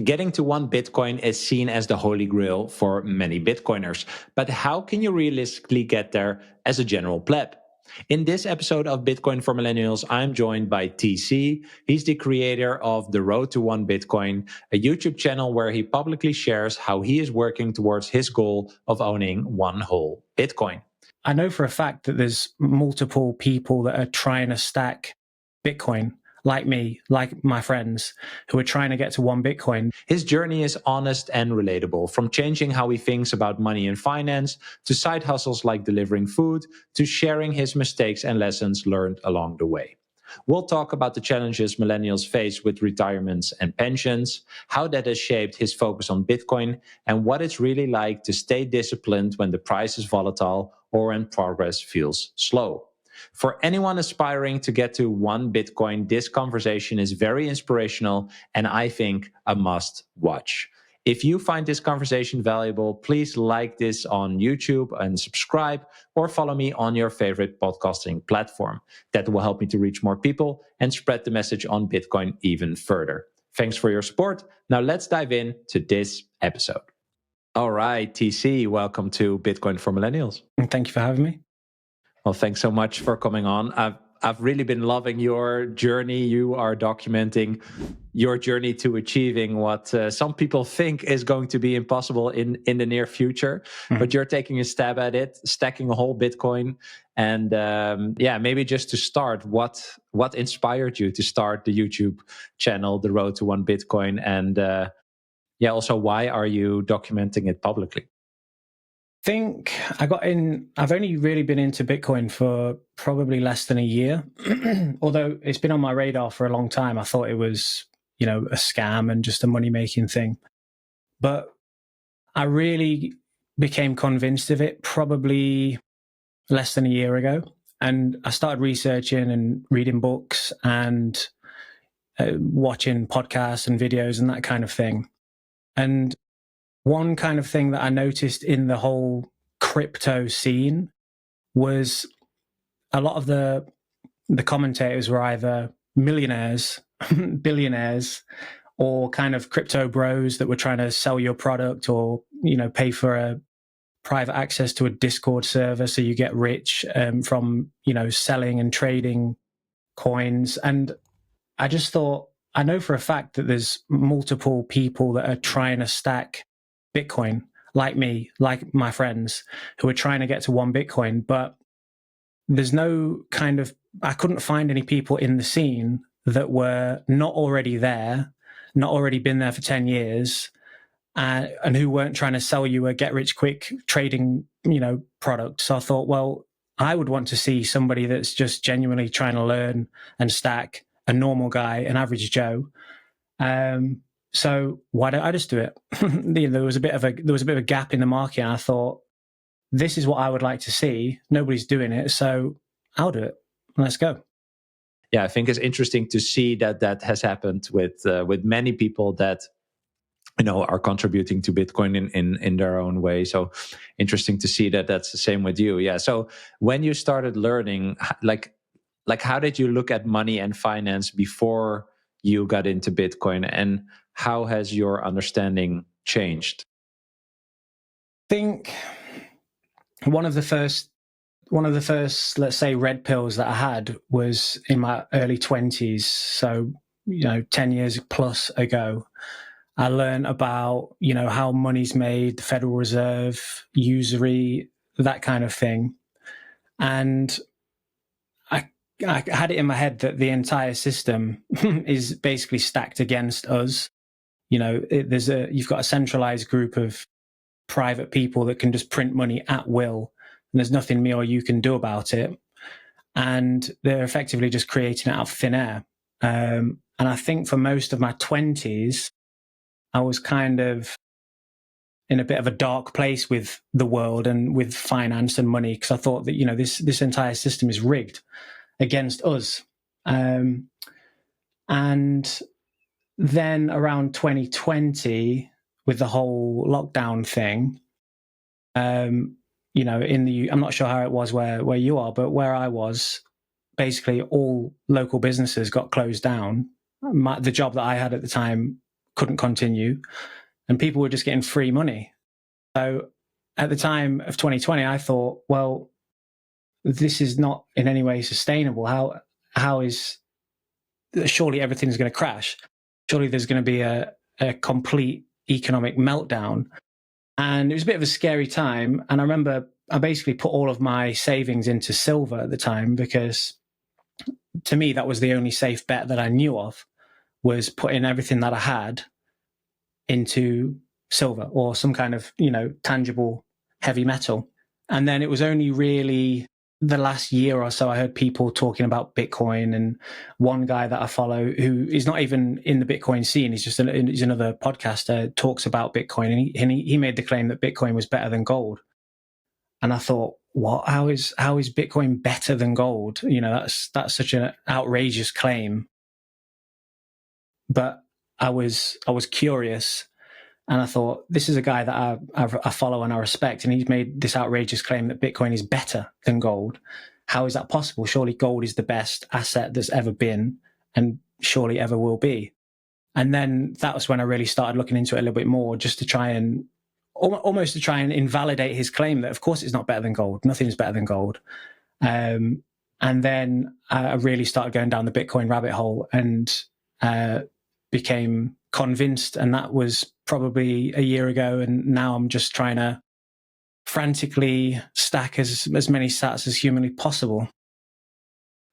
Getting to one Bitcoin is seen as the holy grail for many Bitcoiners. But how can you realistically get there as a general pleb? In this episode of Bitcoin for Millennials, I'm joined by TC. He's the creator of The Road to One Bitcoin, a YouTube channel where he publicly shares how he is working towards his goal of owning one whole Bitcoin. I know for a fact that there's multiple people that are trying to stack Bitcoin, like me, like my friends, who are trying to get to one Bitcoin. His journey is honest and relatable, from changing how he thinks about money and finance, to side hustles like delivering food, to sharing his mistakes and lessons learned along the way. We'll talk about the challenges millennials face with retirements and pensions, how that has shaped his focus on Bitcoin, and what it's really like to stay disciplined when the price is volatile or when progress feels slow. For anyone aspiring to get to one Bitcoin, this conversation is very inspirational and I think a must watch. If you find this conversation valuable, please like this on YouTube and subscribe, or follow me on your favorite podcasting platform. That will help me to reach more people and spread the message on Bitcoin even further. Thanks for your support. Now let's dive into this episode. All right, TC, welcome to Bitcoin for Millennials. Thank you for having me. Well, thanks so much for coming on. I've really been loving your journey. You are documenting your journey to achieving what some people think is going to be impossible in the near future. Mm-hmm. But you're taking a stab at it, stacking a whole Bitcoin. And maybe just to start, what inspired you to start the YouTube channel, The Road to One Bitcoin? And also, why are you documenting it publicly? Think I've only really been into Bitcoin for probably less than a year. Although it's been on my radar for a long time. I thought it was, a scam and just a money-making thing. But I really became convinced of it probably less than a year ago. And I started researching and reading books and watching podcasts and videos and that kind of thing. And one kind of thing that I noticed in the whole crypto scene was a lot of the commentators were either millionaires, billionaires, or kind of crypto bros that were trying to sell your product or, pay for a private access to a Discord server so you get rich from, selling and trading coins. And I just thought, I know for a fact that there's multiple people that are trying to stack Bitcoin, like me, like my friends, who are trying to get to one Bitcoin, but there's no I couldn't find any people in the scene that were not already there, not already been there for 10 years, and who weren't trying to sell you a get-rich-quick trading, product. So I thought, well, I would want to see somebody that's just genuinely trying to learn and stack, a normal guy, an average Joe. So why don't I just do it? There was a bit of a gap in the market, and I thought, this is what I would like to see. Nobody's doing it, so I'll do it. Let's go. Yeah, I think it's interesting to see that has happened with many people that are contributing to Bitcoin in their own way. So interesting to see that that's the same with you. Yeah. So when you started learning, like how did you look at money and finance before you got into Bitcoin, and how has your understanding changed? I think one of the first, let's say, red pills that I had was in my early 20s. So, 10 years plus ago, I learned about, how money's made, the Federal Reserve, usury, that kind of thing. And I had it in my head that the entire system is basically stacked against us. You've got a centralized group of private people that can just print money at will, and there's nothing me or you can do about it. And they're effectively just creating it out of thin air. And I think for most of my 20s, I was kind of in a bit of a dark place with the world and with finance and money, because I thought that, this entire system is rigged against us. And then around 2020, with the whole lockdown thing, I'm not sure how it was where you are, but where I was, basically all local businesses got closed down. The job that I had at the time couldn't continue, and people were just getting free money. So at the time of 2020, I thought, well, this is not in any way sustainable. How is, surely everything's going to crash. Surely there's going to be a complete economic meltdown. And it was a bit of a scary time. And I remember I basically put all of my savings into silver at the time, because to me, that was the only safe bet that I knew of, was putting everything that I had into silver or some kind of, tangible heavy metal. And then it was only really the last year or so I heard people talking about Bitcoin, and one guy that I follow, who is not even in the Bitcoin scene, he's just he's another podcaster, talks about Bitcoin, and he made the claim that Bitcoin was better than gold. And I thought, what? How is Bitcoin better than gold? That's such an outrageous claim. But I was curious, and I thought, this is a guy that I follow and I respect, and he's made this outrageous claim that Bitcoin is better than gold. How is that possible? Surely gold is the best asset that's ever been, and surely ever will be. And then that was when I really started looking into it a little bit more, just to try and almost to try and invalidate his claim that, of course, it's not better than gold. Nothing is better than gold. And then I really started going down the Bitcoin rabbit hole and became convinced, and that was probably a year ago. And now I'm just trying to frantically stack as many sats as humanly possible.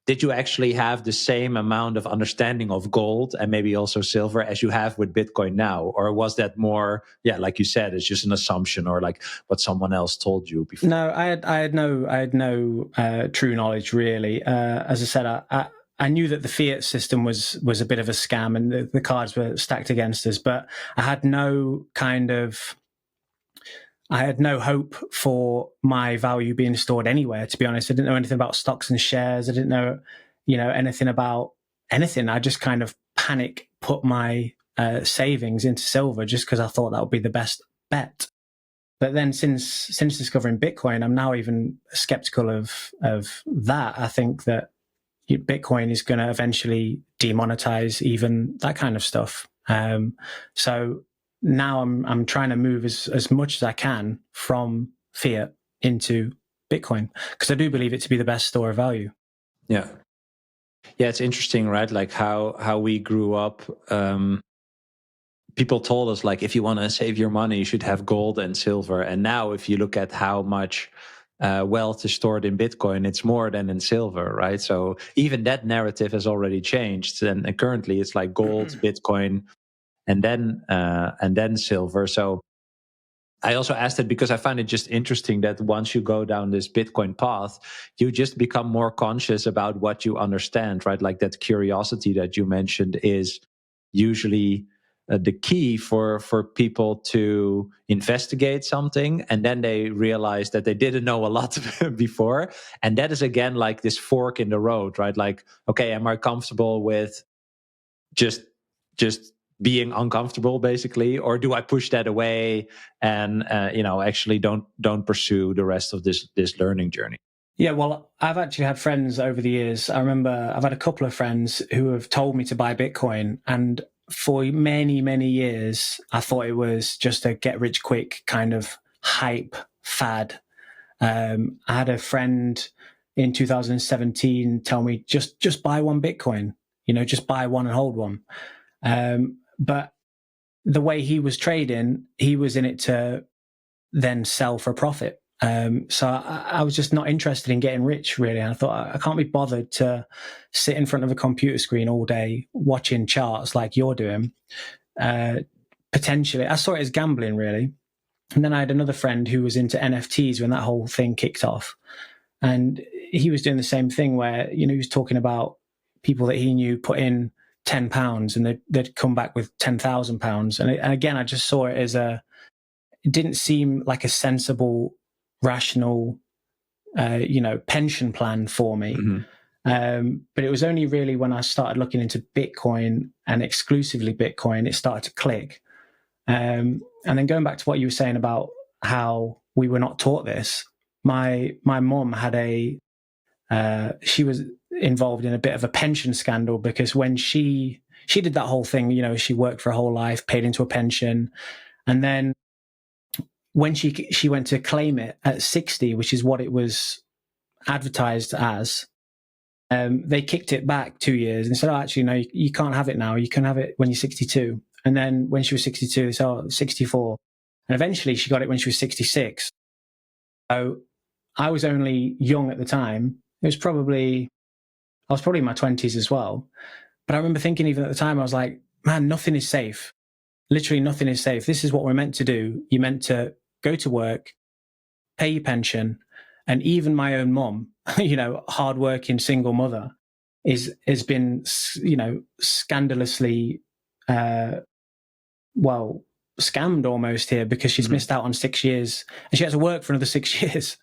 Did you actually have the same amount of understanding of gold and maybe also silver as you have with Bitcoin now? Or was that more, like you said, it's just an assumption, or like what someone else told you before? No, I had no true knowledge, really. As I said, I knew that the fiat system was a bit of a scam, and the cards were stacked against us, but I had no hope for my value being stored anywhere, to be honest. I didn't know anything about stocks and shares. I didn't know, anything about anything. I just kind of panic put my savings into silver just because I thought that would be the best bet. But then since discovering Bitcoin, I'm now even skeptical of that. I think that Bitcoin is going to eventually demonetize even that kind of stuff. So now I'm trying to move as much as I can from fiat into Bitcoin, because I do believe it to be the best store of value. Yeah, it's interesting, right? Like how we grew up. People told us, like, if you want to save your money, you should have gold and silver. And now, if you look at how much wealth is stored in Bitcoin, it's more than in silver, right? So even that narrative has already changed, and currently it's like gold, Bitcoin, and then silver. So I also asked it because I find it just interesting that once you go down this Bitcoin path, you just become more conscious about what you understand, right? Like that curiosity that you mentioned is usually the key for people to investigate something, and then they realize that they didn't know a lot before, and that is again like this fork in the road, right? Like, okay, am I comfortable with just being uncomfortable, basically, or do I push that away and actually don't pursue the rest of this learning journey? Yeah, well, I've actually had friends over the years. I remember I've had a couple of friends who have told me to buy Bitcoin, and for many, many years, I thought it was just a get rich quick kind of hype fad. I had a friend in 2017 tell me, just buy one Bitcoin, just buy one and hold one. But the way he was trading, he was in it to then sell for profit. So I was just not interested in getting rich, really. And I thought, I can't be bothered to sit in front of a computer screen all day watching charts like you're doing. Potentially, I saw it as gambling, really. And then I had another friend who was into NFTs when that whole thing kicked off. And he was doing the same thing where, he was talking about people that he knew put in £10 and they'd come back with £10,000. And again, I just saw it as it didn't seem like a sensible, rational, pension plan for me. Mm-hmm. But it was only really when I started looking into Bitcoin and exclusively Bitcoin, it started to click. And then going back to what you were saying about how we were not taught this, my mom had she was involved in a bit of a pension scandal, because when she she did that whole thing. You know, she worked for her whole life, paid into a pension, and then when she went to claim it at 60, which is what it was advertised as, they kicked it back 2 years and said, "Oh, actually, no, you can't have it now. You can have it when you're 62." And then when she was 62, they said, "Oh, 64." And eventually she got it when she was 66. So I was only young at the time. I was probably in my 20s as well. But I remember thinking, even at the time, I was like, man, nothing is safe. Literally nothing is safe. This is what we're meant to do. You're meant to go to work, pay your pension. And even my own mom, you know, hardworking single mother, has been, you know, scandalously, scammed almost here, because she's missed out on 6 years and she has to work for another 6 years.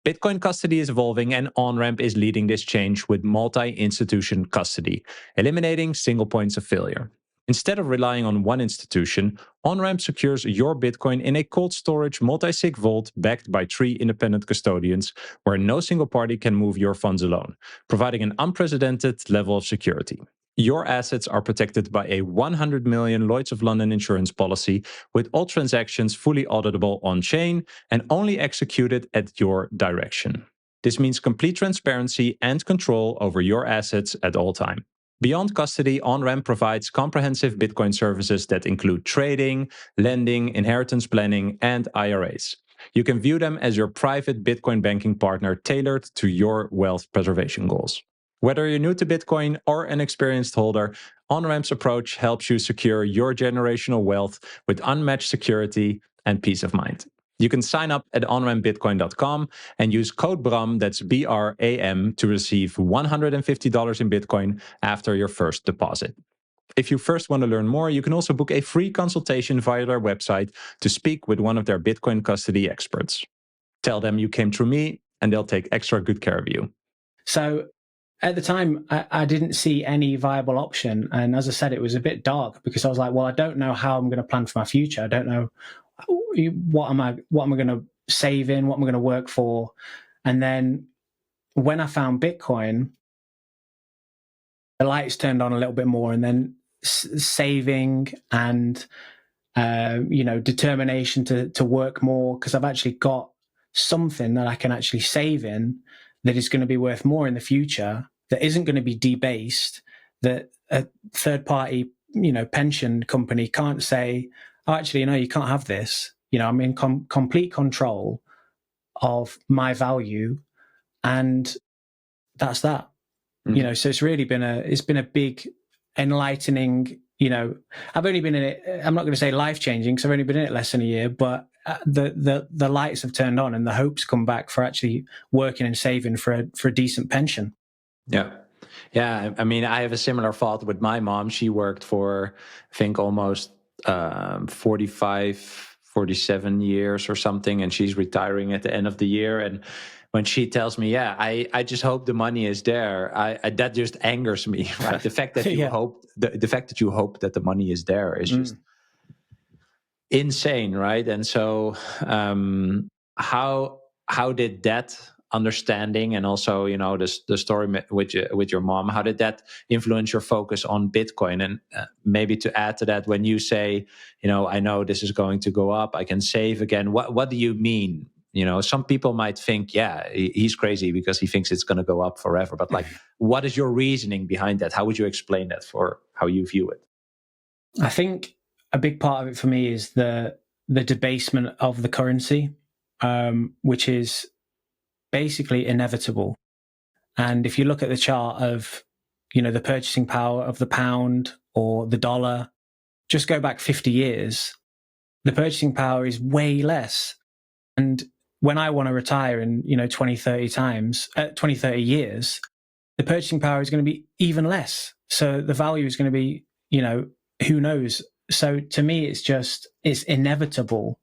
Bitcoin custody is evolving, and OnRamp is leading this change with multi-institution custody, eliminating single points of failure. Instead of relying on one institution, OnRamp secures your Bitcoin in a cold storage multi-sig vault backed by 3 independent custodians, where no single party can move your funds alone, providing an unprecedented level of security. Your assets are protected by a 100 million Lloyd's of London insurance policy, with all transactions fully auditable on-chain and only executed at your direction. This means complete transparency and control over your assets at all times. Beyond custody, OnRamp provides comprehensive Bitcoin services that include trading, lending, inheritance planning, and IRAs. You can view them as your private Bitcoin banking partner tailored to your wealth preservation goals. Whether you're new to Bitcoin or an experienced holder, OnRamp's approach helps you secure your generational wealth with unmatched security and peace of mind. You can sign up at onrampbitcoin.com and use code BRAM, that's BRAM, to receive $150 in Bitcoin after your first deposit. If you first want to learn more, you can also book a free consultation via their website to speak with one of their Bitcoin custody experts. Tell them you came through me, and they'll take extra good care of you. So at the time, I didn't see any viable option. And as I said, it was a bit dark, because I was like, well, I don't know how I'm going to plan for my future. I don't know what am I going to save in, what am I going to work for. And then when I found Bitcoin, the lights turned on a little bit more, and then saving and determination to work more, because I've actually got something that I can actually save in that is going to be worth more in the future, that isn't going to be debased, that a third party, pension company can't say, "Oh, actually, you can't have this." I'm in complete control of my value, and that's that. Mm-hmm. So it's really been a big enlightening. I've only been in it, I'm not going to say life-changing, because I've only been in it less than a year, but the lights have turned on and the hopes come back for actually working and saving for a decent pension. Yeah. I mean, I have a similar thought with my mom. She worked for, I think, almost 45, 47 years or something, and she's retiring at the end of the year. And when she tells me, I just hope the money is there, that just angers me, right? The fact that you hope, the fact that you hope that the money is there is just insane, right? And so, how did that understanding, and also the story with your mom, how did that influence your focus on Bitcoin? And maybe to add to that, when you say, I know this is going to go up, I can save again, what do you mean? Some people might think, he's crazy because he thinks it's going to go up forever. But what is your reasoning behind that? How would you explain that for how you view it? I think a big part of it for me is the debasement of the currency, which is basically inevitable. And if you look at the chart of, the purchasing power of the pound or the dollar, just go back 50 years, the purchasing power is way less. And when I want to retire in, 20, 30 years, the purchasing power is going to be even less. So the value is going to be, who knows? So to me, it's inevitable.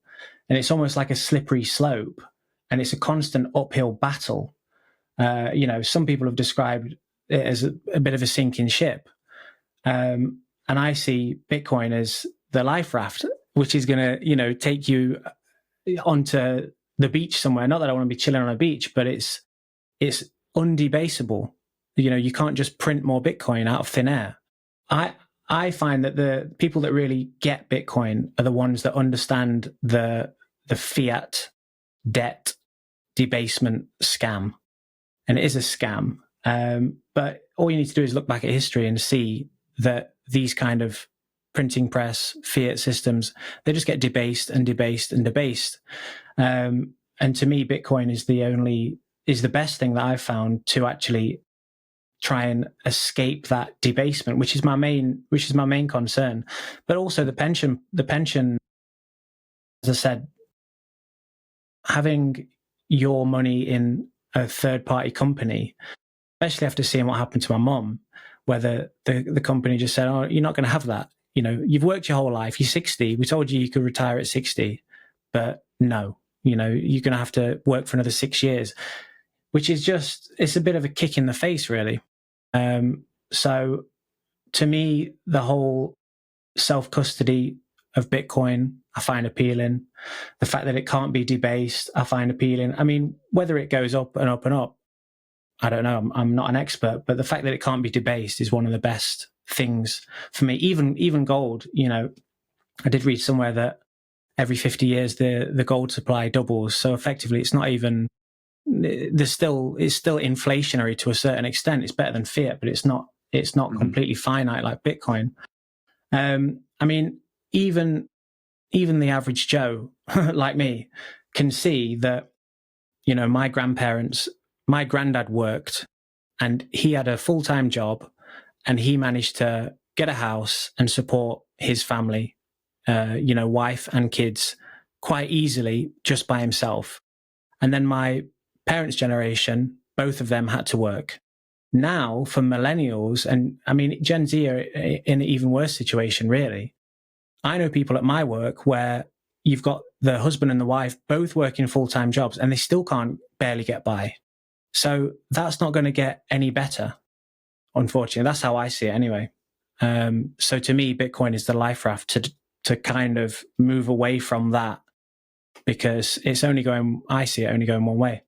And it's almost like a slippery slope. And it's a constant uphill battle. Some people have described it as a bit of a sinking ship. And I see Bitcoin as the life raft, which is going to, take you onto the beach somewhere. Not that I want to be chilling on a beach, but it's undebasable. You can't just print more Bitcoin out of thin air. I find that the people that really get Bitcoin are the ones that understand the fiat debt debasement scam. And it is a scam. But all you need to do is look back at history and see that these kind of printing press, fiat systems, they just get debased and debased and debased. And to me, Bitcoin is the best thing that I've found to actually try and escape that debasement, which is my main concern. But also the pension, as I said, having your money in a third-party company, especially after seeing what happened to my mom, where the company just said, "Oh, you're not going to have that. You've worked your whole life. You're 60. We told you could retire at 60, but no. You're going to have to work for another 6 years," which is it's a bit of a kick in the face, really. So to me, the whole self-custody of Bitcoin, I find appealing. The fact that it can't be debased, I find appealing. I mean, whether it goes up and up and up, I don't know. I'm not an expert, but the fact that it can't be debased is one of the best things for me. Even gold, I did read somewhere that every 50 years the gold supply doubles. So effectively, it's not even. It's still inflationary to a certain extent. It's better than fiat, but it's not completely finite like Bitcoin. I mean, even the average Joe like me can see that, my granddad worked and he had a full-time job and he managed to get a house and support his family, wife and kids quite easily just by himself. And then my parents' generation, both of them had to work. Now, for millennials, and I mean, Gen Z are in an even worse situation, really. I know people at my work where you've got the husband and the wife both working full-time jobs and they still can't barely get by. So that's not going to get any better, unfortunately. That's how I see it anyway. So to me, Bitcoin is the life raft to kind of move away from that, because I see it only going one way.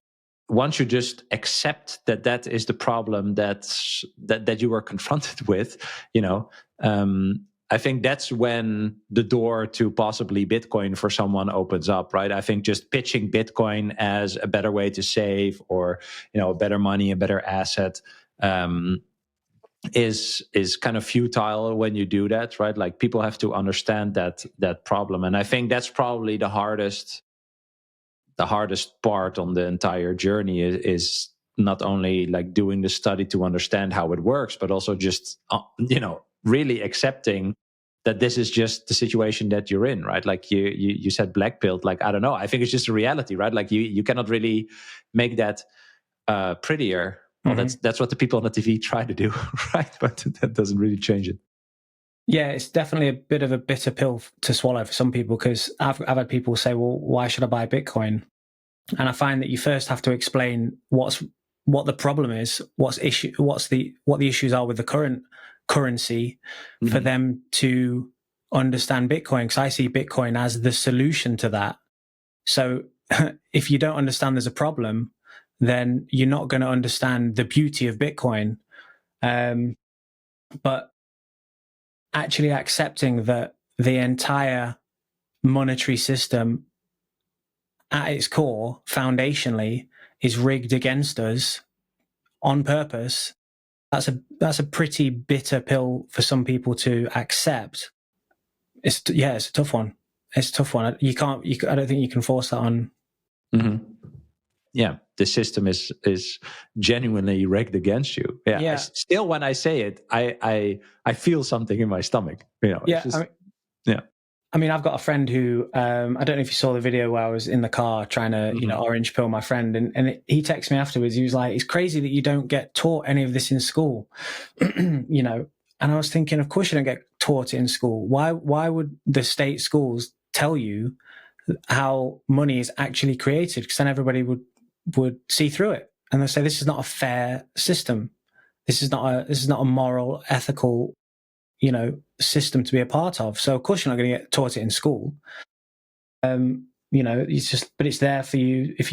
Once you just accept that is the problem that you were confronted with, I think that's when the door to possibly Bitcoin for someone opens up, right? I think just pitching Bitcoin as a better way to save, or a better money, a better asset, is kind of futile when you do that, right? Like, people have to understand that problem, and I think that's probably the hardest part on the entire journey is not only like doing the study to understand how it works, but also just really accepting that this is just the situation that you're in, right? Like you said, blackpilled. Like, I don't know. I think it's just a reality, right? Like you cannot really make that prettier. Well, that's what the people on the TV try to do, right? But that doesn't really change it. Yeah, it's definitely a bit of a bitter pill to swallow for some people, because I've had people say, "Well, why should I buy Bitcoin?" And I find that you first have to explain what the problem is, what the issues are with the current currency, for them to understand Bitcoin. Because I see Bitcoin as the solution to that. So if you don't understand there's a problem, then you're not going to understand the beauty of Bitcoin. But actually accepting that the entire monetary system at its core, foundationally, is rigged against us on purpose, that's a pretty bitter pill for some people to accept. It's a tough one. It's a tough one. I don't think you can force that on. Yeah, the system is genuinely rigged against you. Yeah. Still, when I say it, I feel something in my stomach. I mean, I've got a friend who, I don't know if you saw the video where I was in the car trying to, orange pill my friend. And he texted me afterwards. He was like, "It's crazy that you don't get taught any of this in school." And I was thinking, of course you don't get taught it in school. Why would the state schools tell you how money is actually created? Because then everybody would see through it. And they say, this is not a fair system. This is not a moral, ethical, system to be a part of. So of course you're not going to get taught it in school. But it's there for you if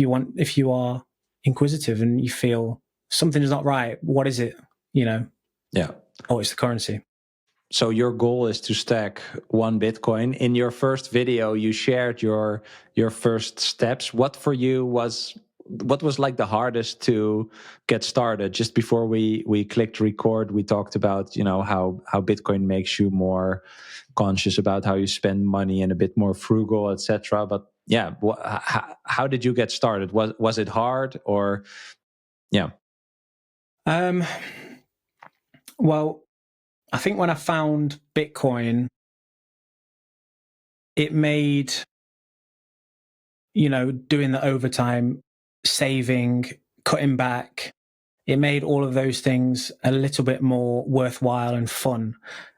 you are inquisitive and you feel something's not right. What is it? Yeah. Oh, it's the currency. So your goal is to stack 1 Bitcoin. In your first video, you shared your first steps. What was like the hardest to get started? Just before we clicked record, we talked about how Bitcoin makes you more conscious about how you spend money and a bit more frugal, etc. But yeah, how did you get started? Was it hard or yeah? Well, I think when I found Bitcoin, it made, doing the overtime, saving, cutting back, it made all of those things a little bit more worthwhile and fun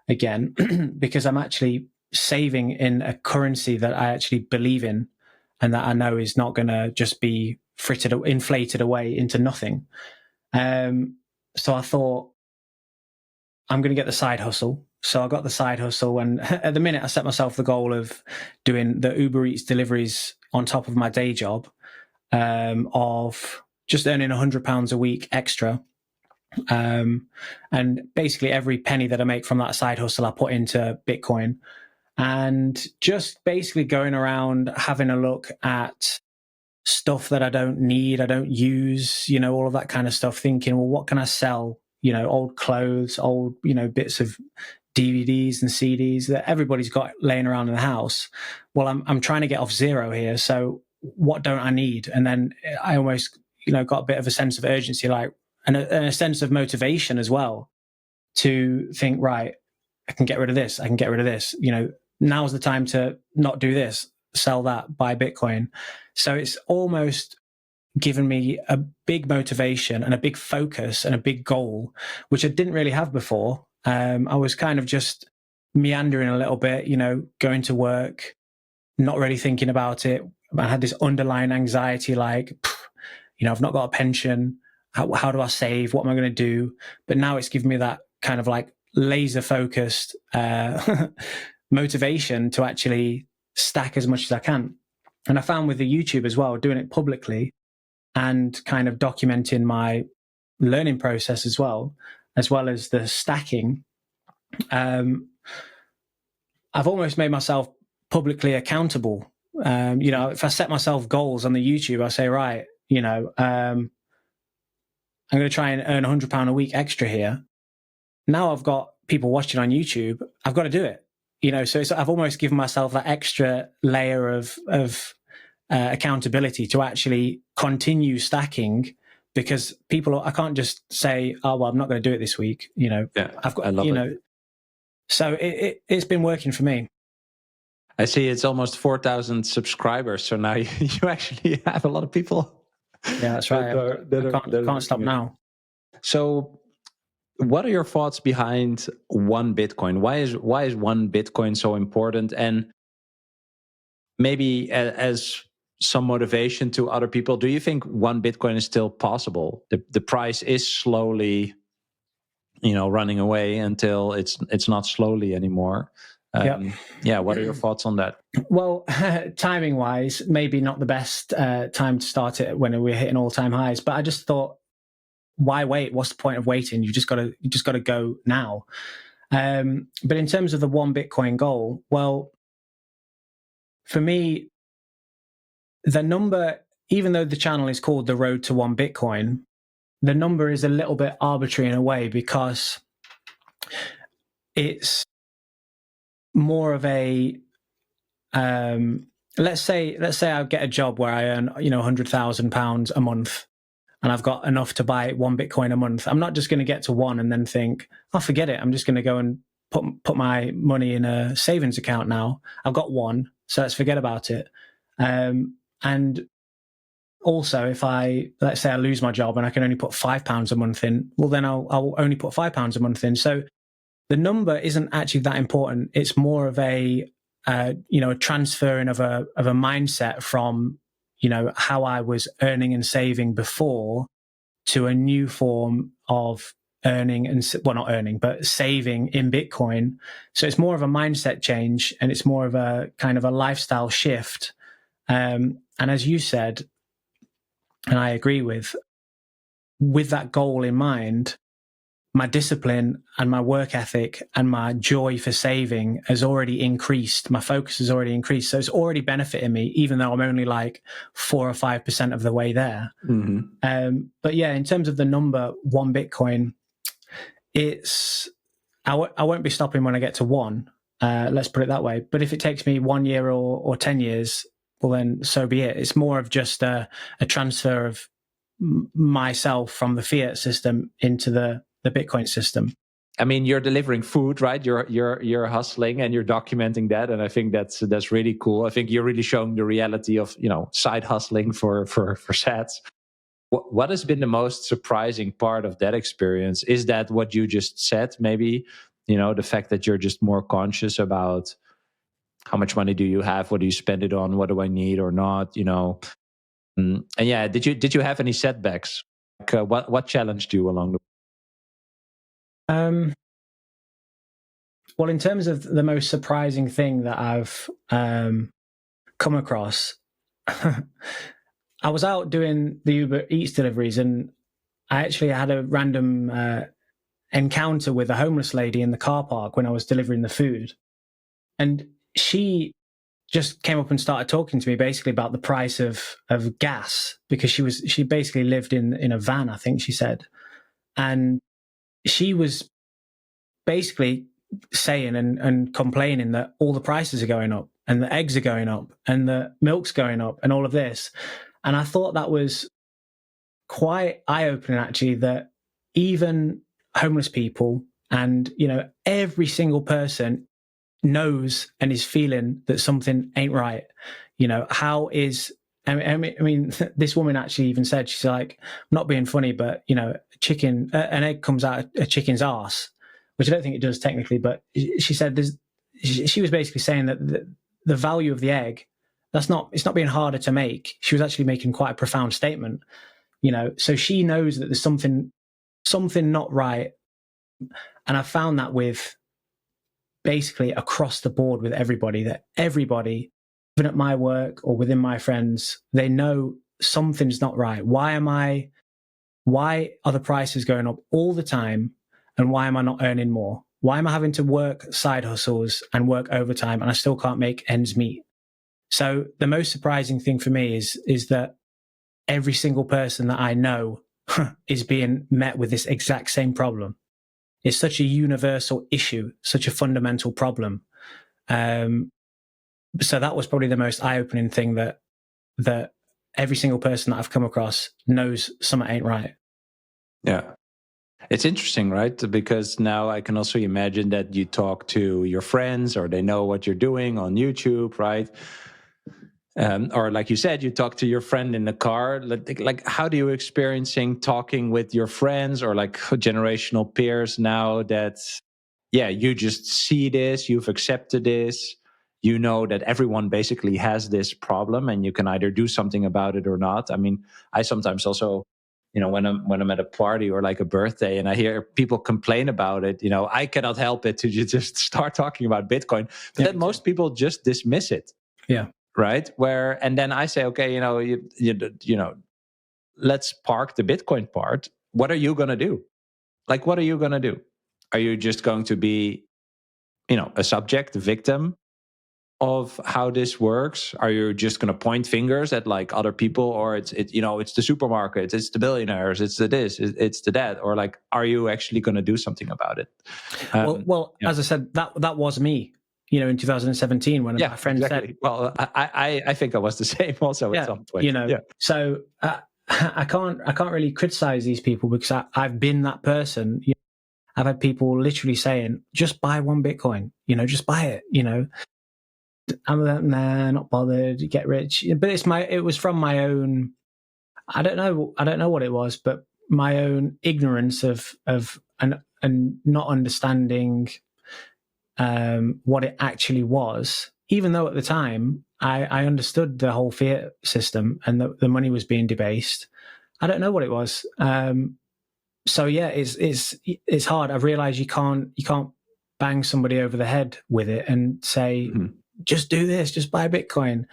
again, because I'm actually saving in a currency that I actually believe in and that I know is not going to just be inflated away into nothing. So I thought, I'm going to get the side hustle. So I got the side hustle, and at the minute I set myself the goal of doing the Uber Eats deliveries on top of my day job, of just earning £100 a week extra. And basically every penny that I make from that side hustle, I put into Bitcoin, and just basically going around having a look at stuff that I don't need, I don't use, all of that kind of stuff, thinking, well, what can I sell? Old clothes, old, bits of DVDs and CDs that everybody's got laying around in the house. Well, I'm trying to get off zero here. So what don't I need? And then I almost, got a bit of a sense of urgency, and a sense of motivation as well, to think, right, I can get rid of this. I can get rid of this. Now's the time to not do this, sell that, buy Bitcoin. So it's almost given me a big motivation and a big focus and a big goal, which I didn't really have before. I was kind of just meandering a little bit, going to work, not really thinking about it. I had this underlying anxiety, like, I've not got a pension. How do I save? What am I going to do? But now it's given me that kind of like laser focused motivation to actually stack as much as I can. And I found with the YouTube as well, doing it publicly and kind of documenting my learning process as well as the stacking, I've almost made myself publicly accountable. If I set myself goals on the YouTube, I say, right, I'm going to try and earn £100 a week extra here. Now I've got people watching on YouTube. I've got to do it. So I've almost given myself that extra layer of accountability to actually continue stacking, because I can't just say, oh, well, I'm not going to do it this week. I've got, I love it. So it's been working for me. I see it's almost 4,000 subscribers. So now you actually have a lot of people. Yeah, that's right. I can't stop now. So what are your thoughts behind 1 Bitcoin? Why is 1 Bitcoin so important? And maybe as some motivation to other people, do you think 1 Bitcoin is still possible? The price is slowly, running away until it's not slowly anymore. Yeah, what are your thoughts on that? Well, timing wise, maybe not the best time to start it when we're hitting all-time highs, but I just thought, why wait? What's the point of waiting? You just got to go now. But in terms of the 1 Bitcoin goal, well, for me, the number, even though the channel is called The Road to 1 Bitcoin, the number is a little bit arbitrary in a way, because it's more of a, let's say I get a job where I earn, £100,000 a month, and I've got enough to buy 1 Bitcoin a month. I'm not just going to get to 1 and then think, oh, forget it. I'm just going to go and put my money in a savings account now. I've got 1, so let's forget about it. And also, if let's say I lose my job and I can only put £5 a month in, well, then I'll only put £5 a month in. So the number isn't actually that important. It's more of a transferring of a mindset from, how I was earning and saving before to a new form of earning not earning, but saving in Bitcoin. So it's more of a mindset change, and it's more of a kind of a lifestyle shift. And as you said, and I agree with, with that goal in mind, my discipline and my work ethic and my joy for saving has already increased. My focus has already increased. So it's already benefiting me, even though I'm only like 4 or 5% of the way there. But yeah, in terms of the number, 1 Bitcoin, I won't be stopping when I get to 1. Let's put it that way. But if it takes me 1 year or 10 years, well, then so be it. It's more of just a transfer of myself from the fiat system into the Bitcoin system. I mean, you're delivering food, right? You're hustling and you're documenting that, and I think that's really cool. I think you're really showing the reality of, you know, side hustling for sats. What has been the most surprising part of that experience? Is that what you just said? Maybe, you know, the fact that you're just more conscious about how much money do you have, what do you spend it on, what do I need or not, you know? And yeah, did you have any setbacks? Like, what challenged you along the way? Well, in terms of the most surprising thing that I've come across, I was out doing the Uber Eats deliveries, and I actually had a random encounter with a homeless lady in the car park when I was delivering the food. And she just came up and started talking to me basically about the price of gas, because she basically lived in a van, I think she said. And she was basically saying and complaining that all the prices are going up and the eggs are going up and the milk's going up and all of this. And I thought that was quite eye-opening, actually, that even homeless people and, you know, every single person knows and is feeling that something ain't right. You know, how is, I mean, this woman actually even said, she's like, not being funny, but, you know, an egg comes out a chicken's arse, which I don't think it does technically, but she said she was basically saying that the value of the egg, it's not being harder to make. She was actually making quite a profound statement, you know, so she knows that there's something not right. And I found that with basically across the board with everybody, that everybody, even at my work or within my friends, they know something's not right. Why are the prices going up all the time? And why am I not earning more? Why am I having to work side hustles and work overtime and I still can't make ends meet? So the most surprising thing for me is that every single person that I know is being met with this exact same problem. It's such a universal issue, such a fundamental problem. So that was probably the most eye-opening thing, that every single person that I've come across knows something ain't right. Yeah. It's interesting, right? Because now I can also imagine that you talk to your friends or they know what you're doing on YouTube, right? Or like you said, you talk to your friend in the car. Like, how do you experiencing talking with your friends or like generational peers now that, yeah, you just see this, you've accepted this, you know that everyone basically has this problem and you can either do something about it or not. I mean, I sometimes also, you know, when I'm at a party or like a birthday and I hear people complain about it, you know, I cannot help it to just start talking about Bitcoin. But then most people just dismiss it. Yeah. Right. And then I say, okay, you know, let's park the Bitcoin part. What are you going to do? Like, what are you going to do? Are you just going to be, you know, a subject, a victim of how this works? Are you just going to point fingers at like other people, or it's the supermarkets, it's the billionaires, it's the this, it's the that, or like, are you actually going to do something about it? Well, as I said, that was me, you know, in 2017 when my friend said, well, I think I was the same also at some point, you know, so I can't really criticize these people because I've been that person. You know, I've had people literally saying, just buy 1 Bitcoin, you know, just buy it, you know. I'm like, nah, not bothered, get rich. But it was from my own, I don't know what it was, but my own ignorance of and not understanding what it actually was, even though at the time I understood the whole fiat system and the money was being debased. I don't know what it was. So yeah, it's hard. I've realized you can't bang somebody over the head with it and say, just do this, just buy Bitcoin.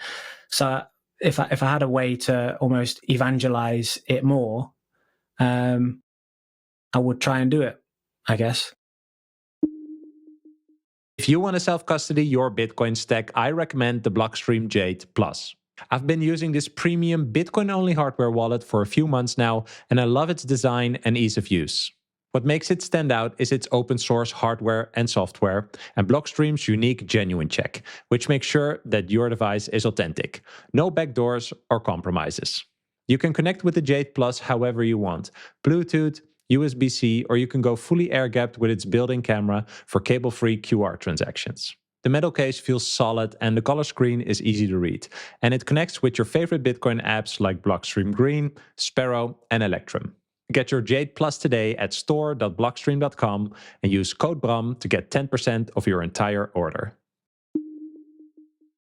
So if I had a way to almost evangelize it more, I would try and do it, I guess. If you want to self-custody your Bitcoin stack, I recommend the Blockstream Jade Plus. I've been using this premium Bitcoin-only hardware wallet for a few months now, and I love its design and ease of use. What makes it stand out is its open source hardware and software, and Blockstream's unique genuine check, which makes sure that your device is authentic. No backdoors or compromises. You can connect with the Jade Plus however you want. Bluetooth, USB-C, or you can go fully air-gapped with its built-in camera for cable-free QR transactions. The metal case feels solid and the color screen is easy to read. And it connects with your favorite Bitcoin apps like Blockstream Green, Sparrow, and Electrum. Get your Jade Plus today at store.blockstream.com and use code BRAM to get 10% of your entire order.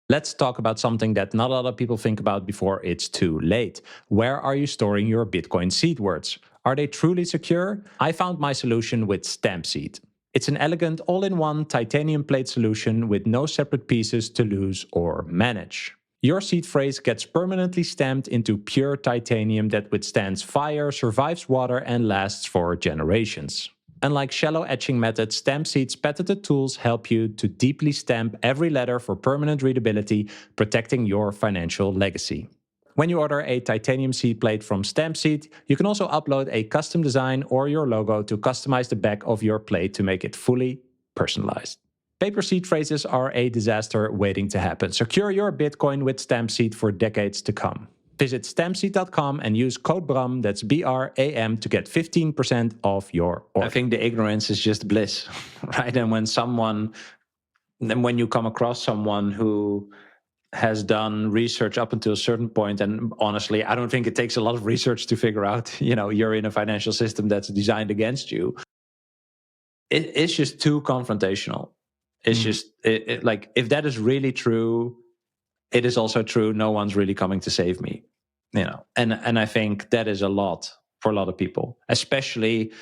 Let's talk about something that not a lot of people think about before it's too late. Where are you storing your Bitcoin seed words? Are they truly secure? I found my solution with Stampseed. It's an elegant all-in-one titanium plate solution with no separate pieces to lose or manage. Your seed phrase gets permanently stamped into pure titanium that withstands fire, survives water, and lasts for generations. Unlike shallow etching methods, Stampseed's patented tools help you to deeply stamp every letter for permanent readability, protecting your financial legacy. When you order a titanium seed plate from Stampseed, you can also upload a custom design or your logo to customize the back of your plate to make it fully personalized. Paper seed phrases are a disaster waiting to happen. Secure your Bitcoin with Stampseed for decades to come. Visit stampseed.com and use code BRAM, that's BRAM, to get 15% off your order. I think the ignorance is just bliss, right? And when you come across someone who has done research up until a certain point, and honestly, I don't think it takes a lot of research to figure out, you're in a financial system that's designed against you. It's just too confrontational. It's just like, if that is really true, it is also true. No one's really coming to save me, and I think that is a lot for a lot of people, especially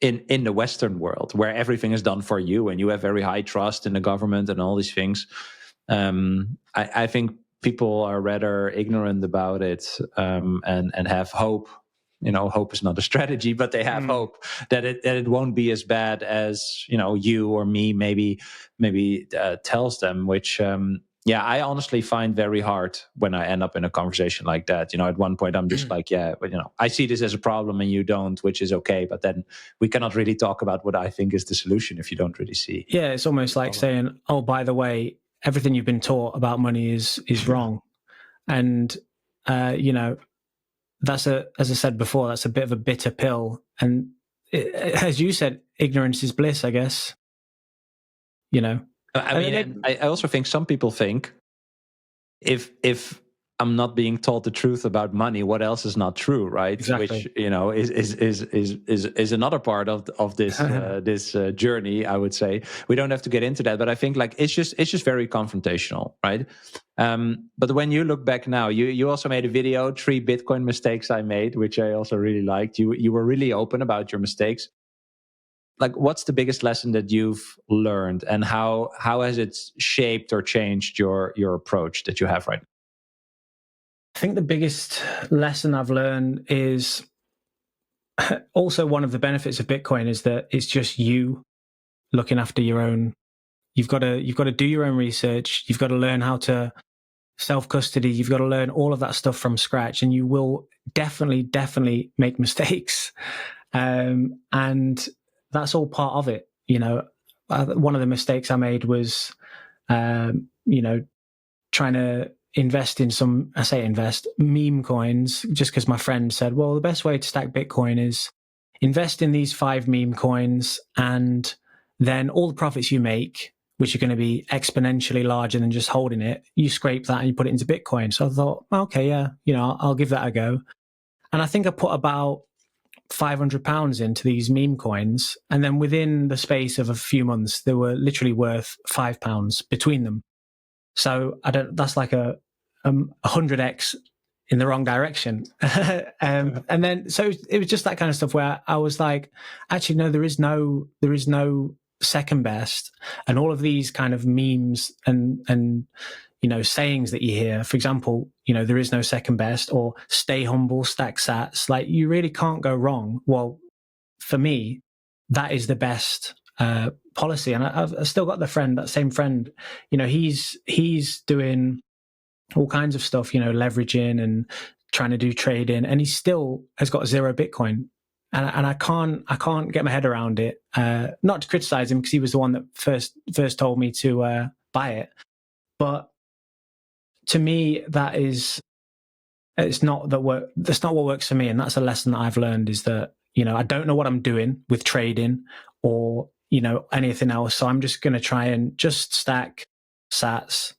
in the Western world where everything is done for you and you have very high trust in the government and all these things. I think people are rather ignorant about it and have hope. Hope is not a strategy, but they have hope that it won't be as bad as you or me maybe tells them. Which I honestly find very hard when I end up in a conversation like that. At one point I'm just like, but I see this as a problem and you don't, which is okay. But then we cannot really talk about what I think is the solution if you don't really see. Yeah, it's almost like saying, oh, by the way, everything you've been taught about money is wrong. And, that's as I said before, that's a bit of a bitter pill. And as you said, ignorance is bliss, I guess. I also think some people think if I'm not being told the truth about money, what else is not true, right? Exactly. Which is another part of this this journey. I would say we don't have to get into that, but I think like it's just very confrontational, right? But when you look back now, you also made a video, 3 Bitcoin mistakes I made, which I also really liked. You were really open about your mistakes. Like, what's the biggest lesson that you've learned, and how has it shaped or changed your approach that you have right now? I think the biggest lesson I've learned is also one of the benefits of Bitcoin is that it's just you looking after your own. You've got to do your own research. You've got to learn how to self-custody. You've got to learn all of that stuff from scratch, and you will definitely make mistakes. And that's all part of it. One of the mistakes I made was, trying to invest in meme coins, just because my friend said, well, the best way to stack Bitcoin is invest in these 5 meme coins, and then all the profits you make, which are going to be exponentially larger than just holding it, you scrape that and you put it into Bitcoin. So I thought, okay, yeah, I'll give that a go. And I think I put about £500 into these meme coins, and then within the space of a few months, they were literally worth £5 between them. So that's like a 100x in the wrong direction. And then, so it was just that kind of stuff where I was like, actually, no, there is no second best, and all of these kind of memes and sayings that you hear. For example, there is no second best, or stay humble, stack sats. Like, you really can't go wrong. Well, for me, that is the best policy. And I've still got that same friend. He's doing all kinds of stuff, leveraging and trying to do trading, and he still has got 0 Bitcoin. And I can't get my head around it. Not to criticize him, because he was the one that first told me to buy it, but to me, that's not what works for me. And that's a lesson that I've learned, is that I don't know what I'm doing with trading or anything else. So I'm just going to try and just stack sats,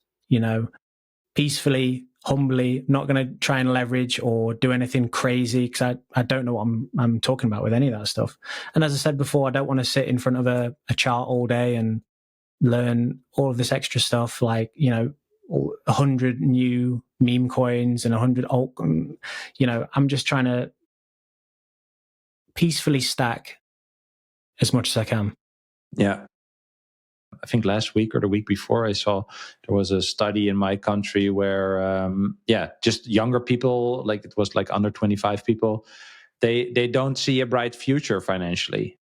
peacefully, humbly, not going to try and leverage or do anything crazy, because I don't know what I'm talking about with any of that stuff. And as I said before, I don't want to sit in front of a chart all day and learn all of this extra stuff, like 100 new meme coins and 100 alt. I'm just trying to peacefully stack as much as I can. Yeah. I think last week or the week before, I saw there was a study in my country where, just younger people, like it was like under 25 people, they don't see a bright future financially.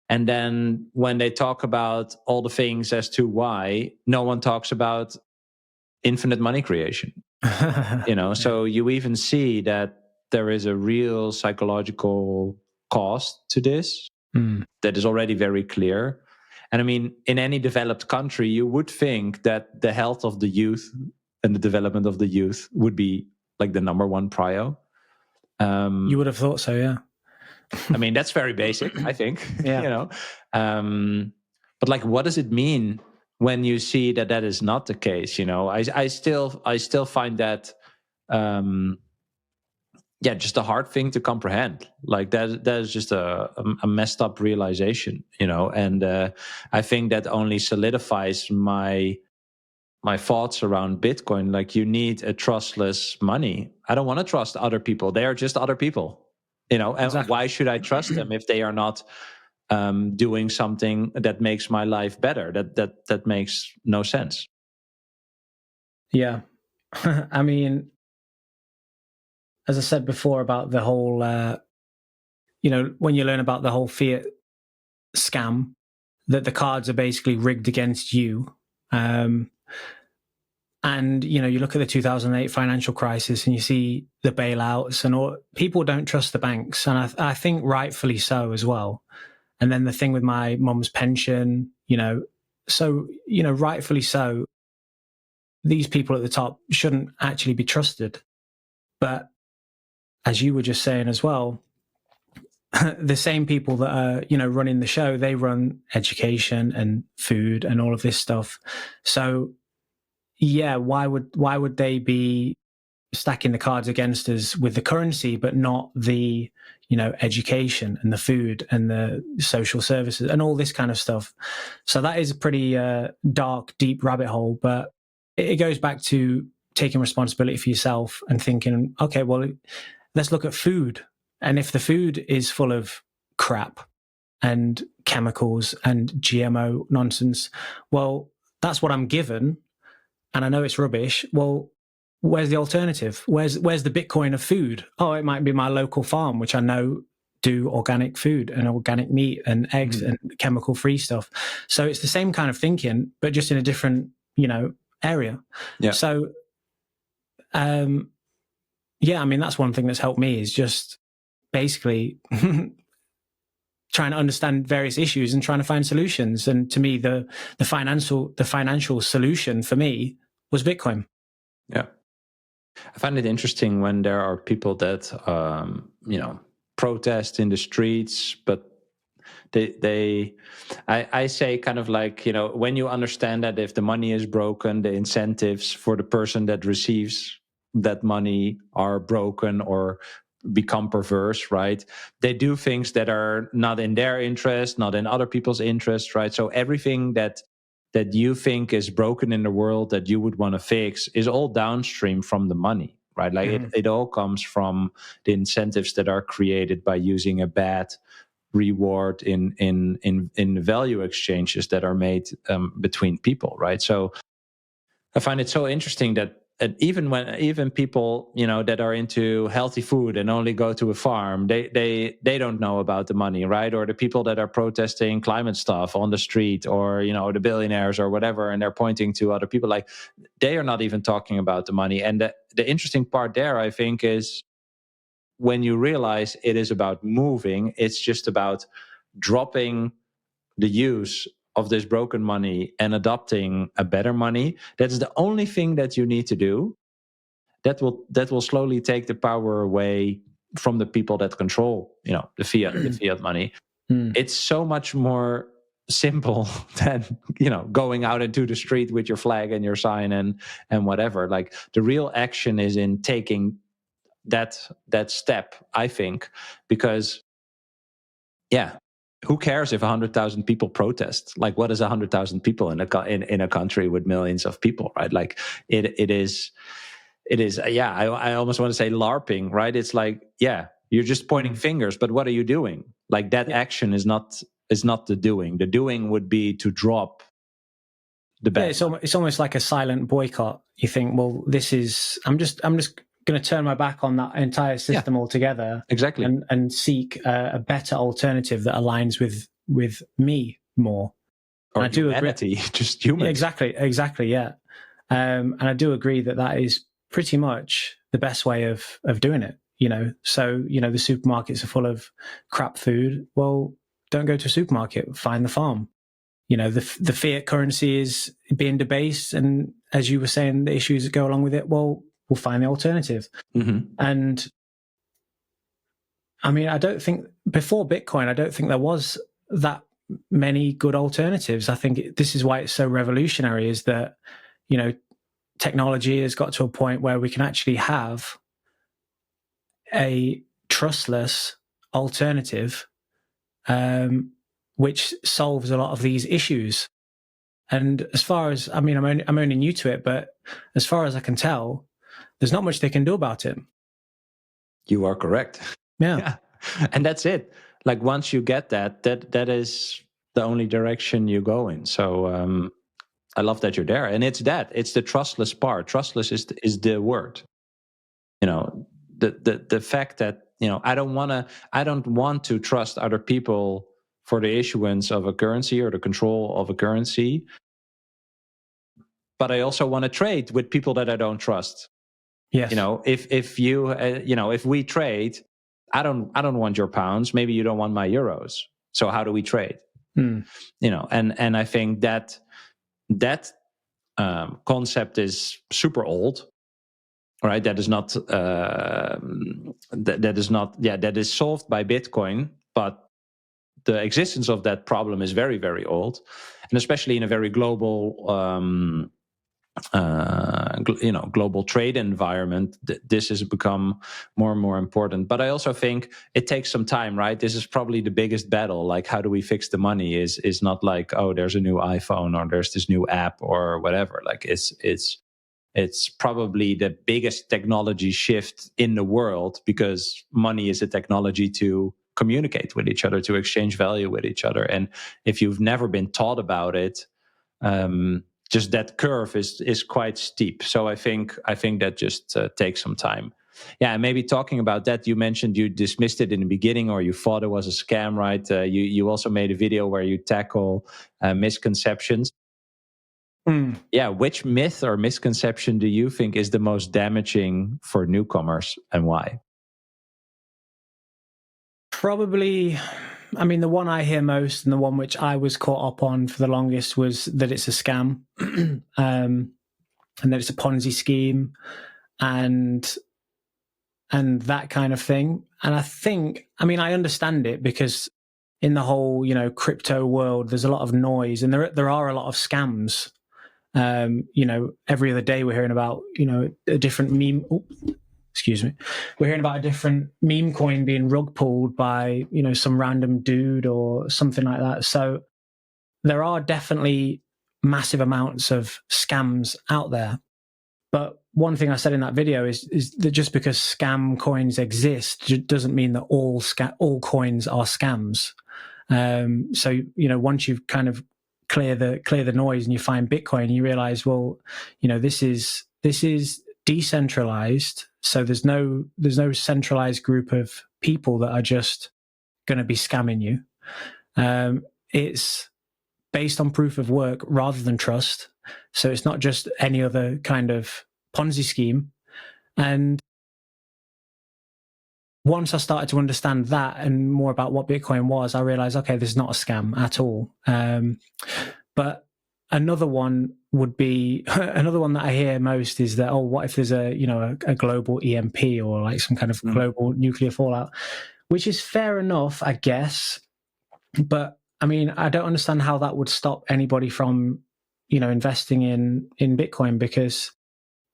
And then when they talk about all the things as to why, no one talks about infinite money creation. So you even see that there is a real psychological cost to this that is already very clear. And I mean, in any developed country, you would think that the health of the youth and the development of the youth would be like the number one prio. You would have thought so, yeah. I mean, that's very basic, I think. Yeah. But like, what does it mean when you see that is not the case? I still find that just a hard thing to comprehend. Like that is just a messed up realization, and I think that only solidifies my thoughts around Bitcoin. Like, you need a trustless money. I don't want to trust other people. They are just other people, and Exactly. Why should I trust them if they are not doing something that makes my life better? That makes no sense. Yeah. I mean, as I said before about the whole, when you learn about the whole fiat scam, that the cards are basically rigged against you. And, you look at the 2008 financial crisis and you see the bailouts, and all, people don't trust the banks. And I think rightfully so as well. And then the thing with my mum's pension, rightfully so, these people at the top shouldn't actually be trusted. But as you were just saying as well, the same people that are, running the show, they run education and food and all of this stuff. So yeah, why would they be stacking the cards against us with the currency, but not the, education and the food and the social services and all this kind of stuff? So that is a pretty dark, deep rabbit hole, but it goes back to taking responsibility for yourself and thinking, okay, well, let's look at food. And if the food is full of crap and chemicals and GMO nonsense, well, that's what I'm given, and I know it's rubbish. Well, where's the alternative? Where's the Bitcoin of food? Oh, it might be my local farm, which I know do organic food and organic meat and eggs and chemical-free stuff. So it's the same kind of thinking, but just in a different, area. Yeah. So, I mean, that's one thing that's helped me, is just basically trying to understand various issues and trying to find solutions. And to me, the financial solution for me was Bitcoin. Yeah. I find it interesting when there are people that, protest in the streets, but I say kind of like, when you understand that if the money is broken, the incentives for the person that receives that money are broken or become perverse, right? They do things that are not in their interest, not in other people's interest, right? So everything that you think is broken in the world that you would want to fix is all downstream from the money, right? Like it all comes from the incentives that are created by using a bad reward in value exchanges that are made between people, right? So I find it so interesting that even people, you know, that are into healthy food and only go to a farm, they don't know about the money, right? Or the people that are protesting climate stuff on the street, or, you know, the billionaires or whatever, and they're pointing to other people, like, they are not even talking about the money. And the interesting part there, I think, is when you realize it is about moving, it's just about dropping the use of this broken money and adopting a better money. That's the only thing that you need to do. That will slowly take the power away from the people that control, you know, the fiat money. It's so much more simple than, you know, going out into the street with your flag and your sign and whatever. Like, the real action is in taking that step, I think, because, yeah, who cares if 100,000 people protest? Like, what is 100,000 people in a country with millions of people, right? Like, it is. Yeah, I almost want to say LARPing, right? It's like, yeah, you're just pointing fingers, but what are you doing? Like, that action is not the doing. The doing would be to drop the bad. Yeah, it's almost like a silent boycott. You think, well, this is, I'm just going to turn my back on that entire system altogether. Exactly. And seek a better alternative that aligns with me more. Or I do humanity, agree. just humans. Exactly, yeah. And I do agree that is pretty much the best way of doing it, you know. So, you know, the supermarkets are full of crap food. Well, don't go to a supermarket, find the farm. You know, the fiat currency is being debased, and as you were saying, the issues that go along with it, well, we'll find the alternative. And I mean, I don't think before Bitcoin, I don't think there was that many good alternatives. I think this is why it's so revolutionary, is that, you know, technology has got to a point where we can actually have a trustless alternative, which solves a lot of these issues. And as far as, I mean, I'm only new to it, but as far as I can tell, there's not much they can do about it. You are correct. Yeah. And that's it. Like, once you get that is the only direction you go in. So I love that you're there. And it's the trustless part. Trustless is the word. You know, the fact that, you know, I don't want to trust other people for the issuance of a currency or the control of a currency. But I also want to trade with people that I don't trust. Yes. You know, if you you know, if we trade, I don't want your pounds. Maybe you don't want my euros. So how do we trade? You know, and I think that concept is super old. Right, that is not that is solved by Bitcoin, but the existence of that problem is very, very old, and especially in a very global you know, global trade environment, this has become more and more important. But I also think it takes some time, right? This is probably the biggest battle. Like, how do we fix the money is not like, oh, there's a new iPhone or there's this new app or whatever. Like, it's probably the biggest technology shift in the world, because money is a technology to communicate with each other, to exchange value with each other. And if you've never been taught about it, just that curve is quite steep. So I think that just takes some time. Yeah, and maybe talking about that, you mentioned you dismissed it in the beginning, or you thought it was a scam, right? You also made a video where you tackle misconceptions. Yeah, which myth or misconception do you think is the most damaging for newcomers, and why? Probably, I mean, the one I hear most, and the one which I was caught up on for the longest, was that it's a scam, and that it's a Ponzi scheme, and that kind of thing. And I think, I mean, I understand it, because in the whole, you know, crypto world, there's a lot of noise, and there are a lot of scams. You know, every other day we're hearing about, you know, a different meme. Excuse me. We're hearing about a different meme coin being rug pulled by, you know, some random dude or something like that. So there are definitely massive amounts of scams out there. But one thing I said in that video is that just because scam coins exist doesn't mean that all coins are scams. So, you know, once you've kind of clear the noise and you find Bitcoin, you realize, well, you know, this is decentralized. So there's no centralized group of people that are just going to be scamming you. It's based on proof of work rather than trust. So it's not just any other kind of Ponzi scheme. And once I started to understand that and more about what Bitcoin was, I realized, okay, this is not a scam at all. But another one would be another one that I hear most is that, oh, what if there's a global EMP or like some kind of global nuclear fallout, which is fair enough, I guess. But I mean, I don't understand how that would stop anybody from, you know, investing in Bitcoin, because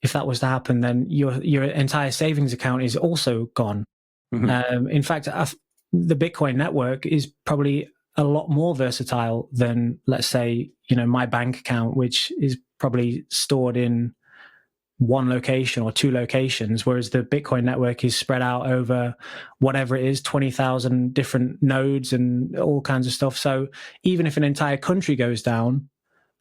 if that was to happen, then your entire savings account is also gone. In fact, the Bitcoin network is probably a lot more versatile than, let's say, you know, my bank account, which is probably stored in one location or two locations, whereas the Bitcoin network is spread out over whatever it is, 20,000 different nodes and all kinds of stuff. So even if an entire country goes down,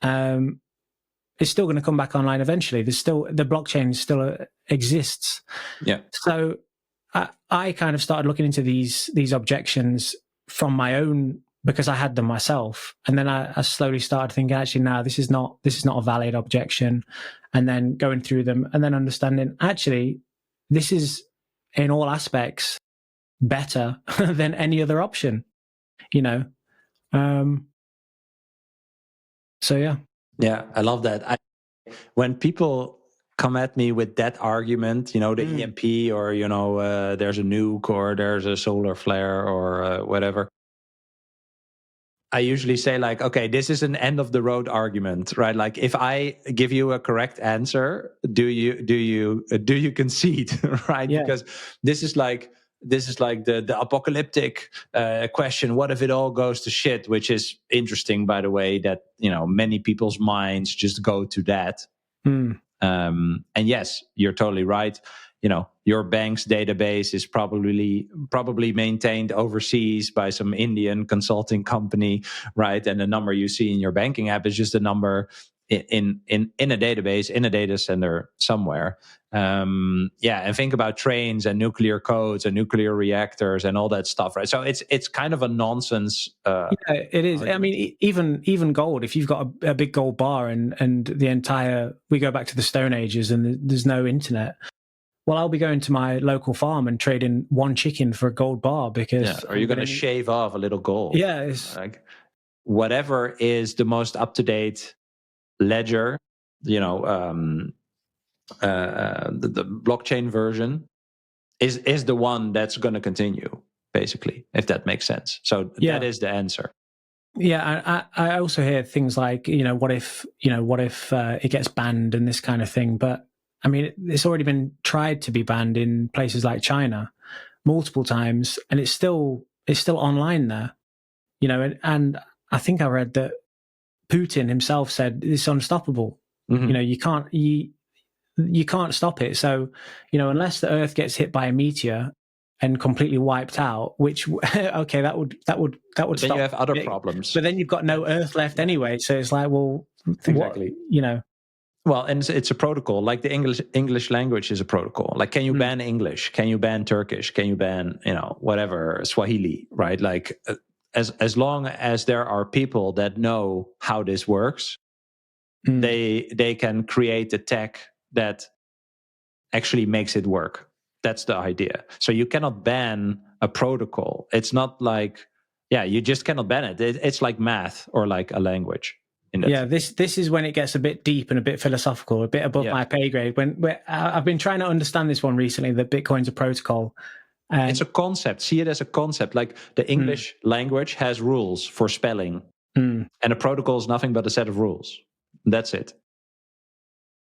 it's still going to come back online eventually. The blockchain still exists. Yeah. So I kind of started looking into these objections from my own, because I had them myself, and then I slowly started thinking, actually, no, this is not a valid objection, and then going through them and then understanding, actually, this is in all aspects better than any other option, you know. So yeah, I love that. When people come at me with that argument, you know, the EMP, or, you know, there's a nuke, or there's a solar flare, or whatever, I usually say, like, okay, this is an end of the road argument, right? Like, if I give you a correct answer, do you concede, right? Yeah. Because this is like the apocalyptic question. What if it all goes to shit? Which is interesting, by the way, that, you know, many people's minds just go to that. And yes, you're totally right. You know, your bank's database is probably maintained overseas by some Indian consulting company, right? And the number you see in your banking app is just a number in a database, in a data center somewhere. And think about trains and nuclear codes and nuclear reactors and all that stuff, right? So it's kind of a nonsense. Yeah, it is. Argument. I mean, even gold. If you've got a big gold bar and the entire, we go back to the Stone Ages and there's no internet. Well, I'll be going to my local farm and trading one chicken for a gold bar, because are you going to shave off a little gold? Yeah, it's like whatever is the most up to date ledger, you know, the blockchain version is the one that's going to continue, basically, if that makes sense. So that is the answer. Yeah, I also hear things like, you know, what if it gets banned and this kind of thing. But I mean, it's already been tried to be banned in places like China multiple times, and it's still online there, you know. And I think I read that Putin himself said it's unstoppable. You know, you can't stop it. So, you know, unless the Earth gets hit by a meteor and completely wiped out, which okay, that would stop. Then you have other problems. But then you've got no Earth left anyway. So it's like, well, exactly, you know. Well, and it's a protocol. Like the English language is a protocol. Like, can you ban English? Can you ban Turkish? Can you ban, you know, whatever, Swahili, right? Like, as long as there are people that know how this works, they can create a tech that actually makes it work. That's the idea. So you cannot ban a protocol. It's not like, you just cannot ban it. It's like math or like a language. This is when it gets a bit deep and a bit philosophical, a bit above my pay grade. When I've been trying to understand this one recently, that Bitcoin's a protocol. It's a concept. See it as a concept. Like the English language has rules for spelling, and a protocol is nothing but a set of rules. That's it.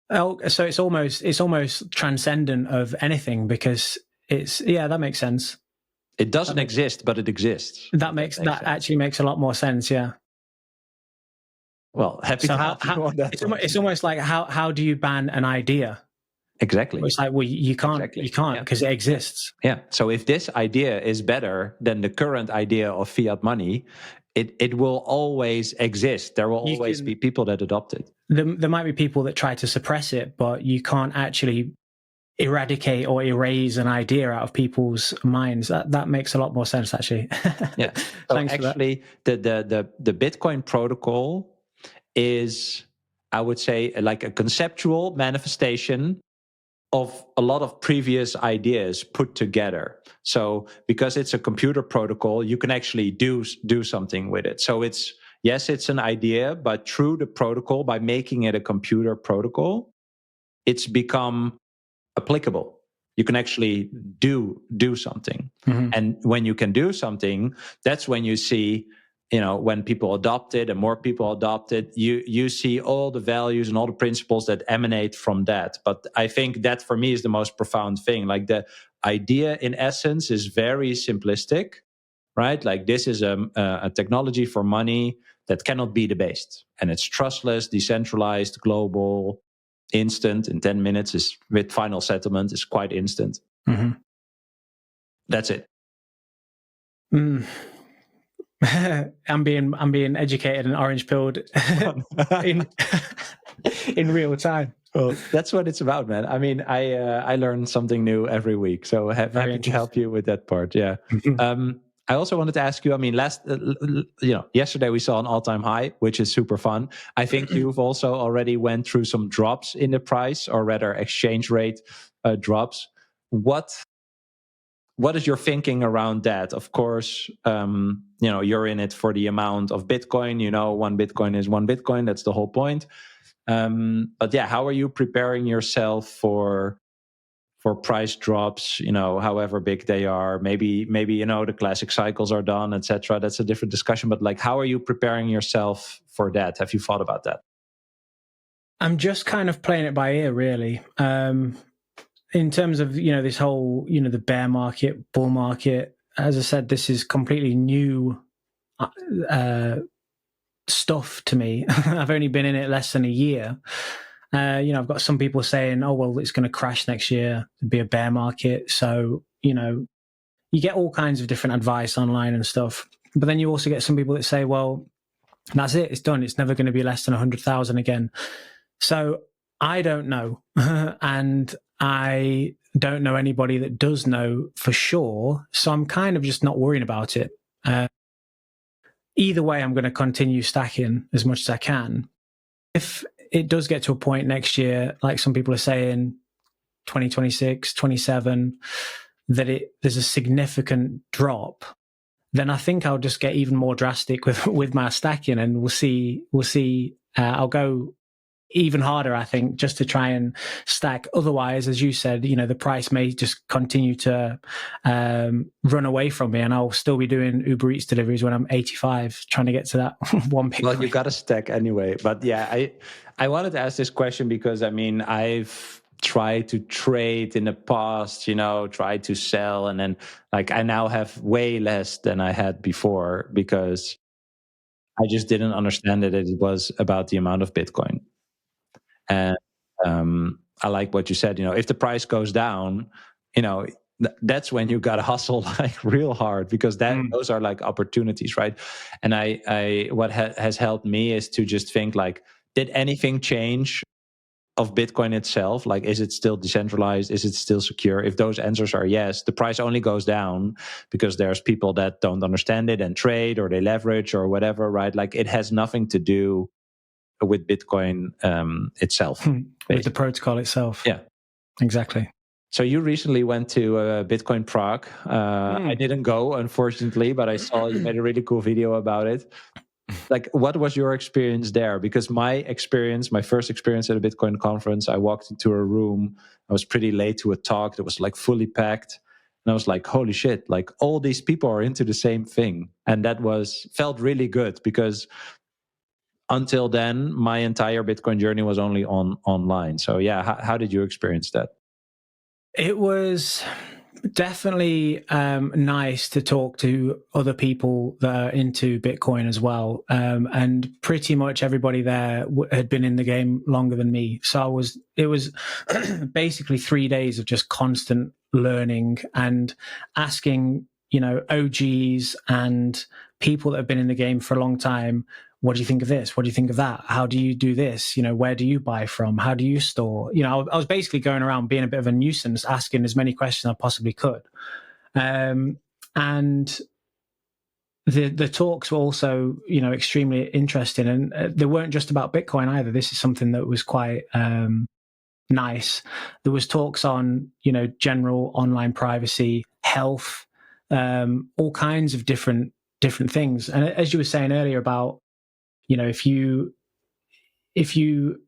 Oh, so it's almost transcendent of anything, because that makes sense. It doesn't exist, but it exists. That actually makes a lot more sense. Yeah. Well, happy to help you on that. It's almost like how do you ban an idea? Exactly. It's like, well, you can't because it exists. Yeah. So if this idea is better than the current idea of fiat money, it will always exist. There will always be people that adopt it. There might be people that try to suppress it, but you can't actually eradicate or erase an idea out of people's minds. That makes a lot more sense, actually. Yeah. So actually, the Bitcoin protocol is, I would say, like a conceptual manifestation of a lot of previous ideas put together. So because it's a computer protocol, you can actually do something with it. So it's an idea, but through the protocol, by making it a computer protocol, it's become applicable. You can actually do something. And when you can do something, that's when you see, when people adopt it and more people adopt it, you see all the values and all the principles that emanate from that. But I think that for me is the most profound thing. Like, the idea in essence is very simplistic, right? Like, this is a technology for money that cannot be debased, and it's trustless, decentralized, global, instant. In 10 minutes is with final settlement is quite instant. That's it. I'm being educated and orange pilled in real time. Well, that's what it's about, man. I mean, I learn something new every week, so happy to help you with that part. Yeah. I also wanted to ask you, I mean, yesterday we saw an all-time high, which is super fun. I think you've also already went through some drops in the price, or rather exchange rate drops. What is your thinking around that? Of course, you're in it for the amount of Bitcoin. 1 Bitcoin is 1 Bitcoin. That's the whole point. But yeah, how are you preparing yourself for price drops? However big they are. Maybe the classic cycles are done, etc. That's a different discussion. But like, how are you preparing yourself for that? Have you thought about that? I'm just kind of playing it by ear, really. In terms of, this whole, the bear market, bull market, as I said, this is completely new stuff to me. I've only been in it less than a year. I've got some people saying, oh, well, it's going to crash next year, it'd be a bear market. So, you get all kinds of different advice online and stuff. But then you also get some people that say, well, that's it, it's done. It's never going to be less than 100,000 again. So I don't know. And I don't know anybody that does know for sure. So I'm kind of just not worrying about it. Either way, I'm going to continue stacking as much as I can. If it does get to a point next year, like some people are saying, 2026, 27, that there's a significant drop, then I think I'll just get even more drastic with my stacking, and we'll see. I'll go even harder, I think, just to try and stack. Otherwise, as you said, the price may just continue to run away from me, and I'll still be doing Uber Eats deliveries when I'm 85, trying to get to that one Bitcoin. Well, you got to stack anyway. But yeah, I wanted to ask this question because, I mean, I've tried to trade in the past, tried to sell, and then like I now have way less than I had before because I just didn't understand that it was about the amount of Bitcoin. And I like what you said. If the price goes down, that's when you got to hustle like real hard, because those are like opportunities, right? And what has helped me is to just think like, did anything change of Bitcoin itself? Like, is it still decentralized? Is it still secure? If those answers are yes, the price only goes down because there's people that don't understand it and trade, or they leverage or whatever, right? Like, it has nothing to do with Bitcoin itself. With the protocol itself. Yeah. Exactly. So you recently went to Bitcoin Prague. I didn't go, unfortunately, but I saw you made a really cool video about it. Like, what was your experience there? Because my first experience at a Bitcoin conference, I walked into a room. I was pretty late to a talk that was like fully packed. And I was like, holy shit, like all these people are into the same thing. And that felt really good, because until then, my entire Bitcoin journey was only online. So yeah, how did you experience that? It was definitely nice to talk to other people that are into Bitcoin as well. And pretty much everybody there had been in the game longer than me. So it was basically 3 days of just constant learning and asking, OGs and people that have been in the game for a long time, what do you think of this? What do you think of that? How do you do this? Where do you buy from? How do you store? I was basically going around being a bit of a nuisance, asking as many questions as I possibly could. And the talks were also, extremely interesting. And they weren't just about Bitcoin either. This is something that was quite nice. There was talks on, general online privacy, health, all kinds of different things. And as you were saying earlier about, if you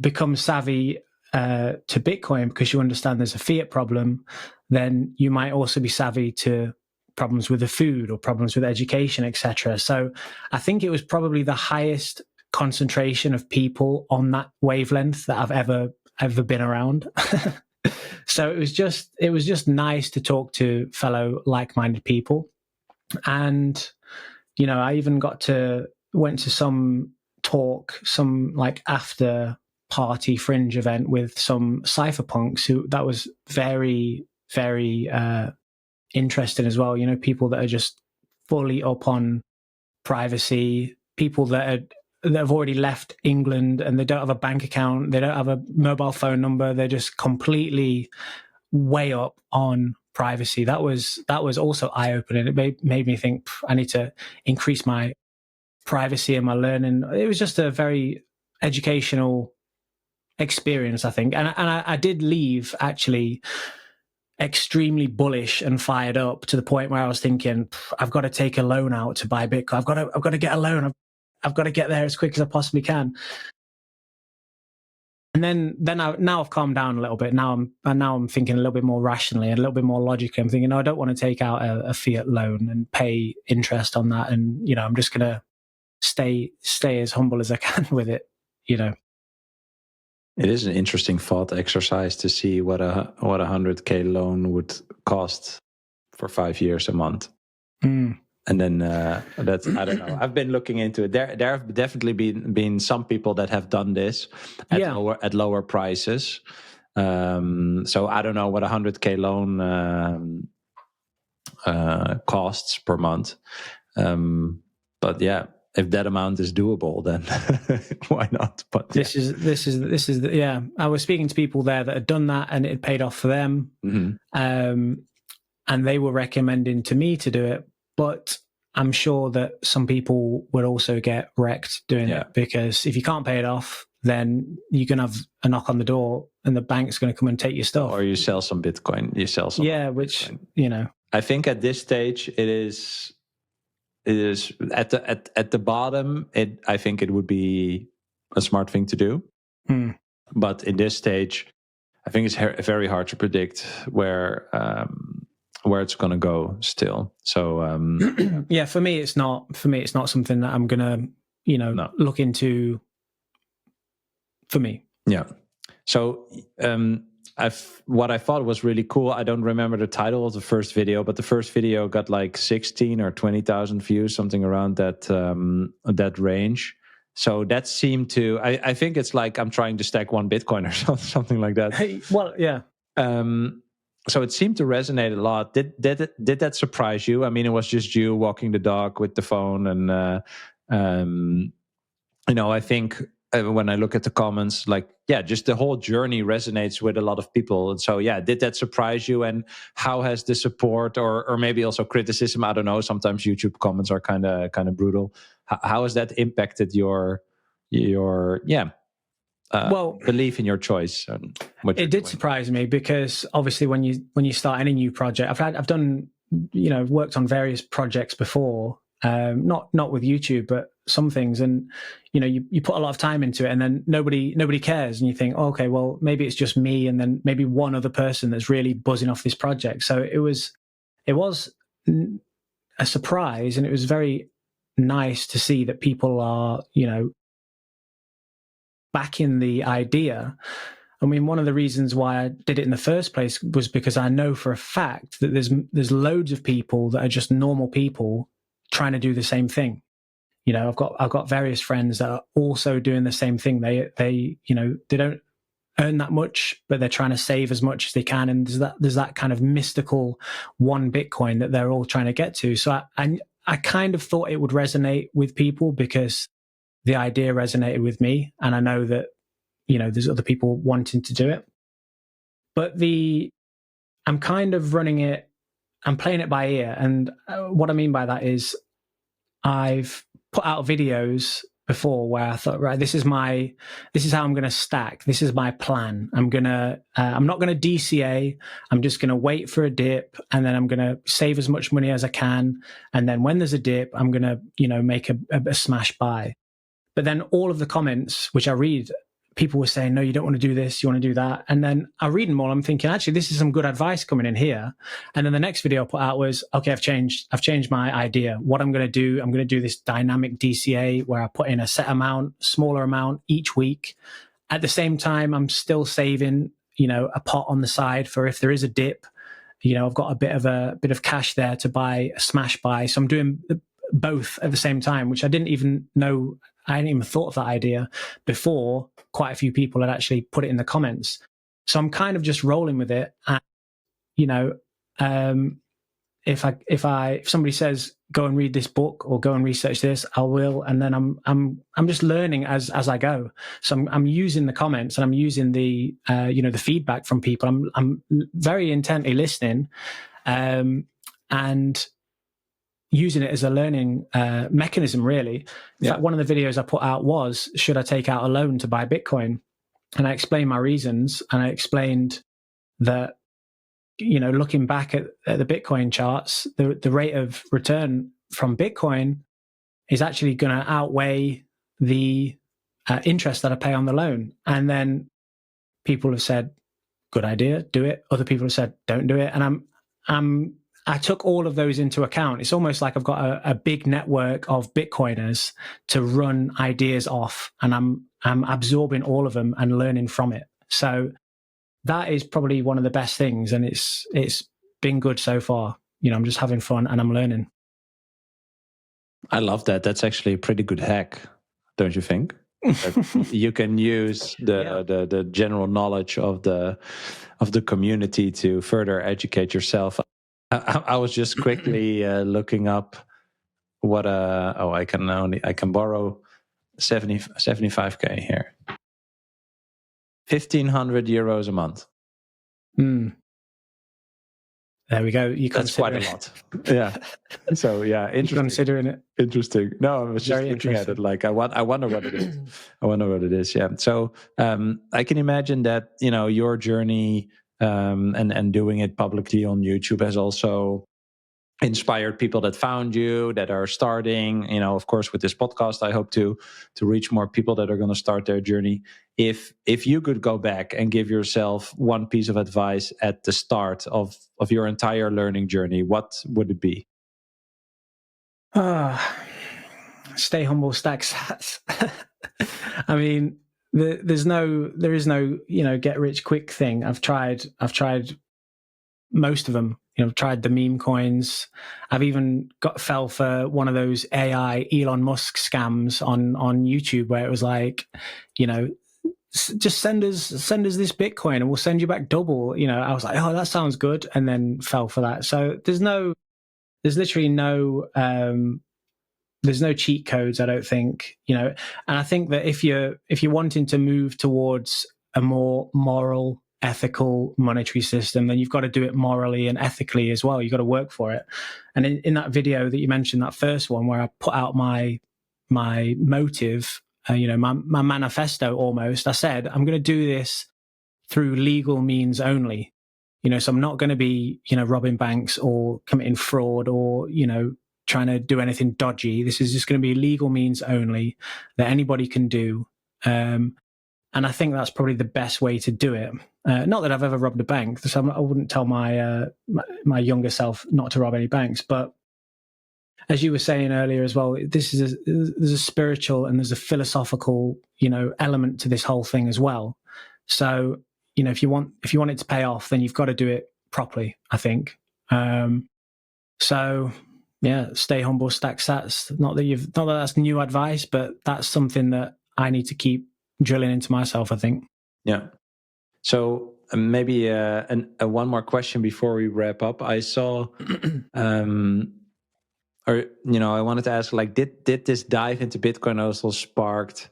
become savvy to Bitcoin because you understand there's a fiat problem, then you might also be savvy to problems with the food or problems with education, etc. So I think it was probably the highest concentration of people on that wavelength that I've ever been around. So it was just nice to talk to fellow like-minded people. And I even went to some talk, some like after party fringe event with some cypherpunks that was very, very interesting as well. People that are just fully up on privacy, people that have already left England and they don't have a bank account, they don't have a mobile phone number, they're just completely way up on privacy. That was also eye-opening. It made me think I need to increase my privacy and my learning. It was just a very educational experience, I think. And I did leave actually extremely bullish and fired up to the point where I was thinking, I've got to take a loan out to buy Bitcoin. I've got to get a loan. I've got to get there as quick as I possibly can. And then now I've calmed down a little bit. Now I'm thinking a little bit more rationally, a little bit more logically. I'm thinking, no, I don't want to take out a fiat loan and pay interest on that. And I'm just gonna stay as humble as I can with it. It is an interesting thought exercise to see what a 100K loan would cost for 5 years a month. And then that's, I don't know. I've been looking into it. There have definitely been some people that have done this at lower prices. So I don't know what a 100K loan costs per month. But yeah, if that amount is doable, then why not? But this is yeah. I was speaking to people there that had done that and it had paid off for them. Mm-hmm. And they were recommending to me to do it. But I'm sure that some people would also get wrecked doing it, because if you can't pay it off, then you're going to have a knock on the door and the bank's going to come and take your stuff. Or you sell some Bitcoin. Which, I think at this stage it is at the bottom. I think it would be a smart thing to do. But in this stage, I think it's very hard to predict where it's going to go still. So yeah, for me it's not something that I'm going to look into for me. Yeah. So what I thought was really cool, I don't remember the title of the first video, but the first video got like 16 or 20,000 views, something around that range. So that seemed to, I think it's like I'm trying to stack one Bitcoin or something like that. Hey, well, yeah. So it seemed to resonate a lot. Did that surprise you? I mean, it was just you walking the dog with the phone, and I think when I look at the comments, just the whole journey resonates with a lot of people. And so, did that surprise you? And how has the support or maybe also criticism? I don't know. Sometimes YouTube comments are kind of brutal. How has that impacted your belief in your choice? And it did surprise me, because obviously when you start any new project, I've done worked on various projects before, not with YouTube, but some things, and you put a lot of time into it, and then nobody cares, and you think, okay, well, maybe it's just me, and then maybe one other person that's really buzzing off this project. So it was a surprise, and it was very nice to see that people are backing the idea. I mean, one of the reasons why I did it in the first place was because I know for a fact that there's loads of people that are just normal people trying to do the same thing. You know, I've got various friends that are also doing the same thing. They don't earn that much, but they're trying to save as much as they can. And there's that kind of mystical one Bitcoin that they're all trying to get to. So I kind of thought it would resonate with people because the idea resonated with me. And I know that, there's other people wanting to do it. But I'm kind of running it, I'm playing it by ear. And what I mean by that is I've put out videos before where I thought, right, this is how I'm going to stack. This is my plan. I'm not going to DCA. I'm just going to wait for a dip, and then I'm going to save as much money as I can. And then when there's a dip, I'm going to, make a smash buy. But then all of the comments, which I read, people were saying, no, you don't want to do this, you want to do that. And then I read them all. I'm thinking, actually, this is some good advice coming in here. And then the next video I put out was, okay, I've changed my idea. What I'm going to do this dynamic DCA where I put in a set amount, smaller amount each week. At the same time, I'm still saving, a pot on the side for if there is a dip. I've got a bit of cash there to buy a smash buy. So I'm doing both at the same time, which I didn't even know. I hadn't even thought of that idea before quite a few people had actually put it in the comments. So I'm kind of just rolling with it. And, if somebody says, go and read this book or go and research this, I will. And then I'm just learning as I go. So I'm using the comments and I'm using the feedback from people. I'm very intently listening, and using it as a learning mechanism, really. In fact, one of the videos I put out was, should I take out a loan to buy Bitcoin? And I explained my reasons, and I explained that, looking back at the Bitcoin charts, the rate of return from Bitcoin is actually going to outweigh the interest that I pay on the loan. And then people have said, good idea, do it. Other people have said, don't do it. And I took all of those into account. It's almost like I've got a big network of Bitcoiners to run ideas off, and I'm absorbing all of them and learning from it. So that is probably one of the best things, and it's been good so far. I'm just having fun and I'm learning. I love that. That's actually a pretty good hack, don't you think? You can use the general knowledge of the community to further educate yourself. I was just quickly looking up what I can borrow 75k here, 1,500 euros a month. There we go. That's quite a lot. Yeah. So yeah, interesting. You're considering it. Interesting. No, I was just looking at it. Like I wonder what it is. I wonder what it is. Yeah. So I can imagine that your journey and doing it publicly on YouTube has also inspired people that found you, that are starting. Of course, with this podcast, I hope to reach more people that are going to start their journey. If you could go back and give yourself one piece of advice at the start of your entire learning journey, what would it be? Stay humble, stack sats. I mean, there is no get rich quick thing. I've tried most of them. Tried the meme coins. I've even fell for one of those AI Elon Musk scams on YouTube where it was like, just send us this Bitcoin and we'll send you back double. I was like, oh, that sounds good, and then fell for that. So there's literally no cheat codes, I don't think. And I think that if you're wanting to move towards a more moral, ethical monetary system, then you've got to do it morally and ethically as well. You've got to work for it. And in that video that you mentioned, that first one where I put out my motive, my manifesto almost, I said, I'm going to do this through legal means only. So I'm not going to be, robbing banks or committing fraud or, trying to do anything dodgy. This is just going to be legal means only that anybody can do. And I think that's probably the best way to do it. Not that I've ever robbed a bank, so I wouldn't tell my younger self not to rob any banks. But as you were saying earlier as well, there's a spiritual and there's a philosophical, element to this whole thing as well. So if you want it to pay off, then you've got to do it properly, I think. So yeah, stay humble, stack sats. Not that that's new advice, but that's something that I need to keep drilling into myself, I think. Yeah. So maybe one more question before we wrap up. I saw, I wanted to ask, like, did this dive into Bitcoin also sparked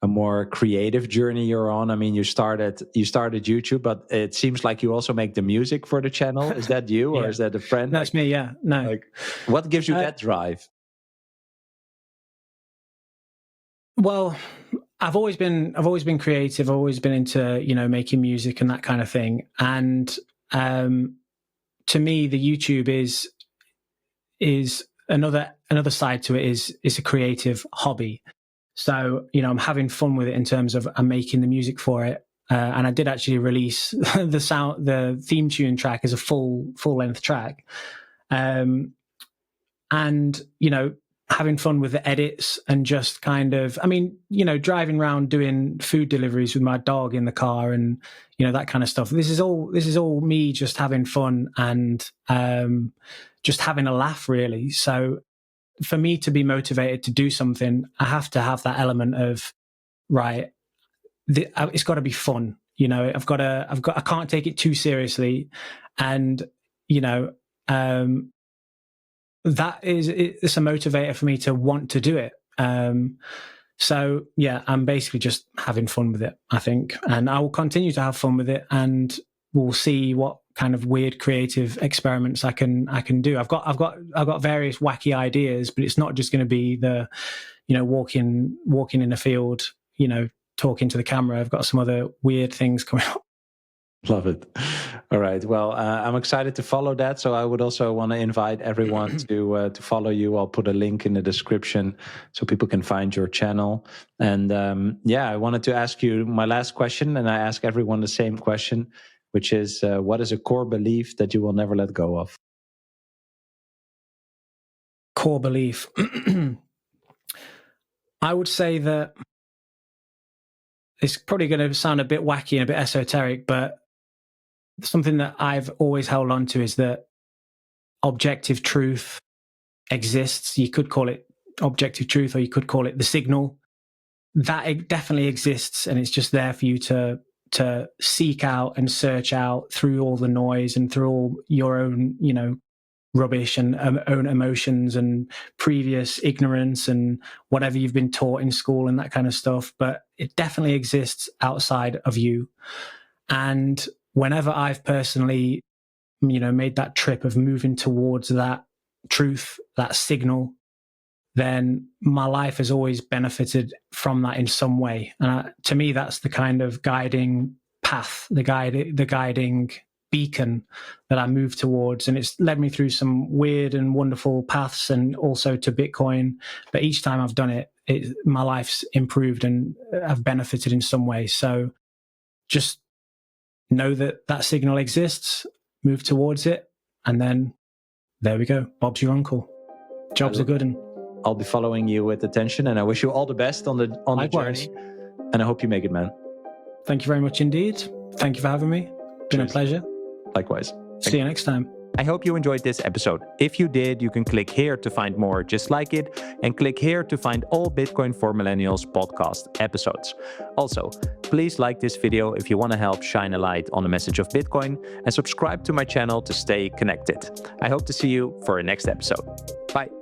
a more creative journey you're on? I mean, you started YouTube, but it seems like you also make the music for the channel. Is that you, or is that a friend? That's me. Yeah. No. Like, what gives you that drive? Well, I've always been creative. I've always been into, making music and that kind of thing. And to me, the YouTube is another side to it, is a creative hobby. So, I'm having fun with it in terms of I'm making the music for it. And I did actually release the theme tune track as a full length track. And, having fun with the edits and just kind of, driving around doing food deliveries with my dog in the car and, that kind of stuff. This is all me just having fun and just having a laugh, really. So for me to be motivated to do something, I have to have that element of, right, it's got to be fun. I can't take it too seriously. And, it's a motivator for me to want to do it. So yeah, I'm basically just having fun with it, I think, and I will continue to have fun with it, and we'll see what kind of weird creative experiments I can do. I've got various wacky ideas, but it's not just going to be the, walking in a field, talking to the camera. I've got some other weird things coming up. Love it. All right. Well, I'm excited to follow that. So I would also want to invite everyone to follow you. I'll put a link in the description so people can find your channel. And I wanted to ask you my last question, and I ask everyone the same question, which is, what is a core belief that you will never let go of? Core belief. I would say that it's probably going to sound a bit wacky and a bit esoteric, but something that I've always held on to is that objective truth exists. You could call it objective truth, or you could call it the signal. That it definitely exists, and it's just there for you to seek out and search out through all the noise and through all your own, rubbish and own emotions and previous ignorance and whatever you've been taught in school and that kind of stuff. But it definitely exists outside of you. And whenever I've personally, made that trip of moving towards that truth, that signal, then my life has always benefited from that in some way. And to me, that's the kind of guiding path, the guiding beacon that I move towards. And it's led me through some weird and wonderful paths, and also to Bitcoin. But each time I've done it, my life's improved and I've benefited in some way. So just know that signal exists, move towards it, and then there we go. Bob's your uncle. Jobs are good. And I'll be following you with attention, and I wish you all the best on the journey. And I hope you make it, man. Thank you very much indeed. Thank you for having me. Been a pleasure. Likewise. See you next time. I hope you enjoyed this episode. If you did, you can click here to find more just like it, and click here to find all Bitcoin for Millennials podcast episodes. Also, please like this video if you want to help shine a light on the message of Bitcoin, and subscribe to my channel to stay connected. I hope to see you for a next episode. Bye.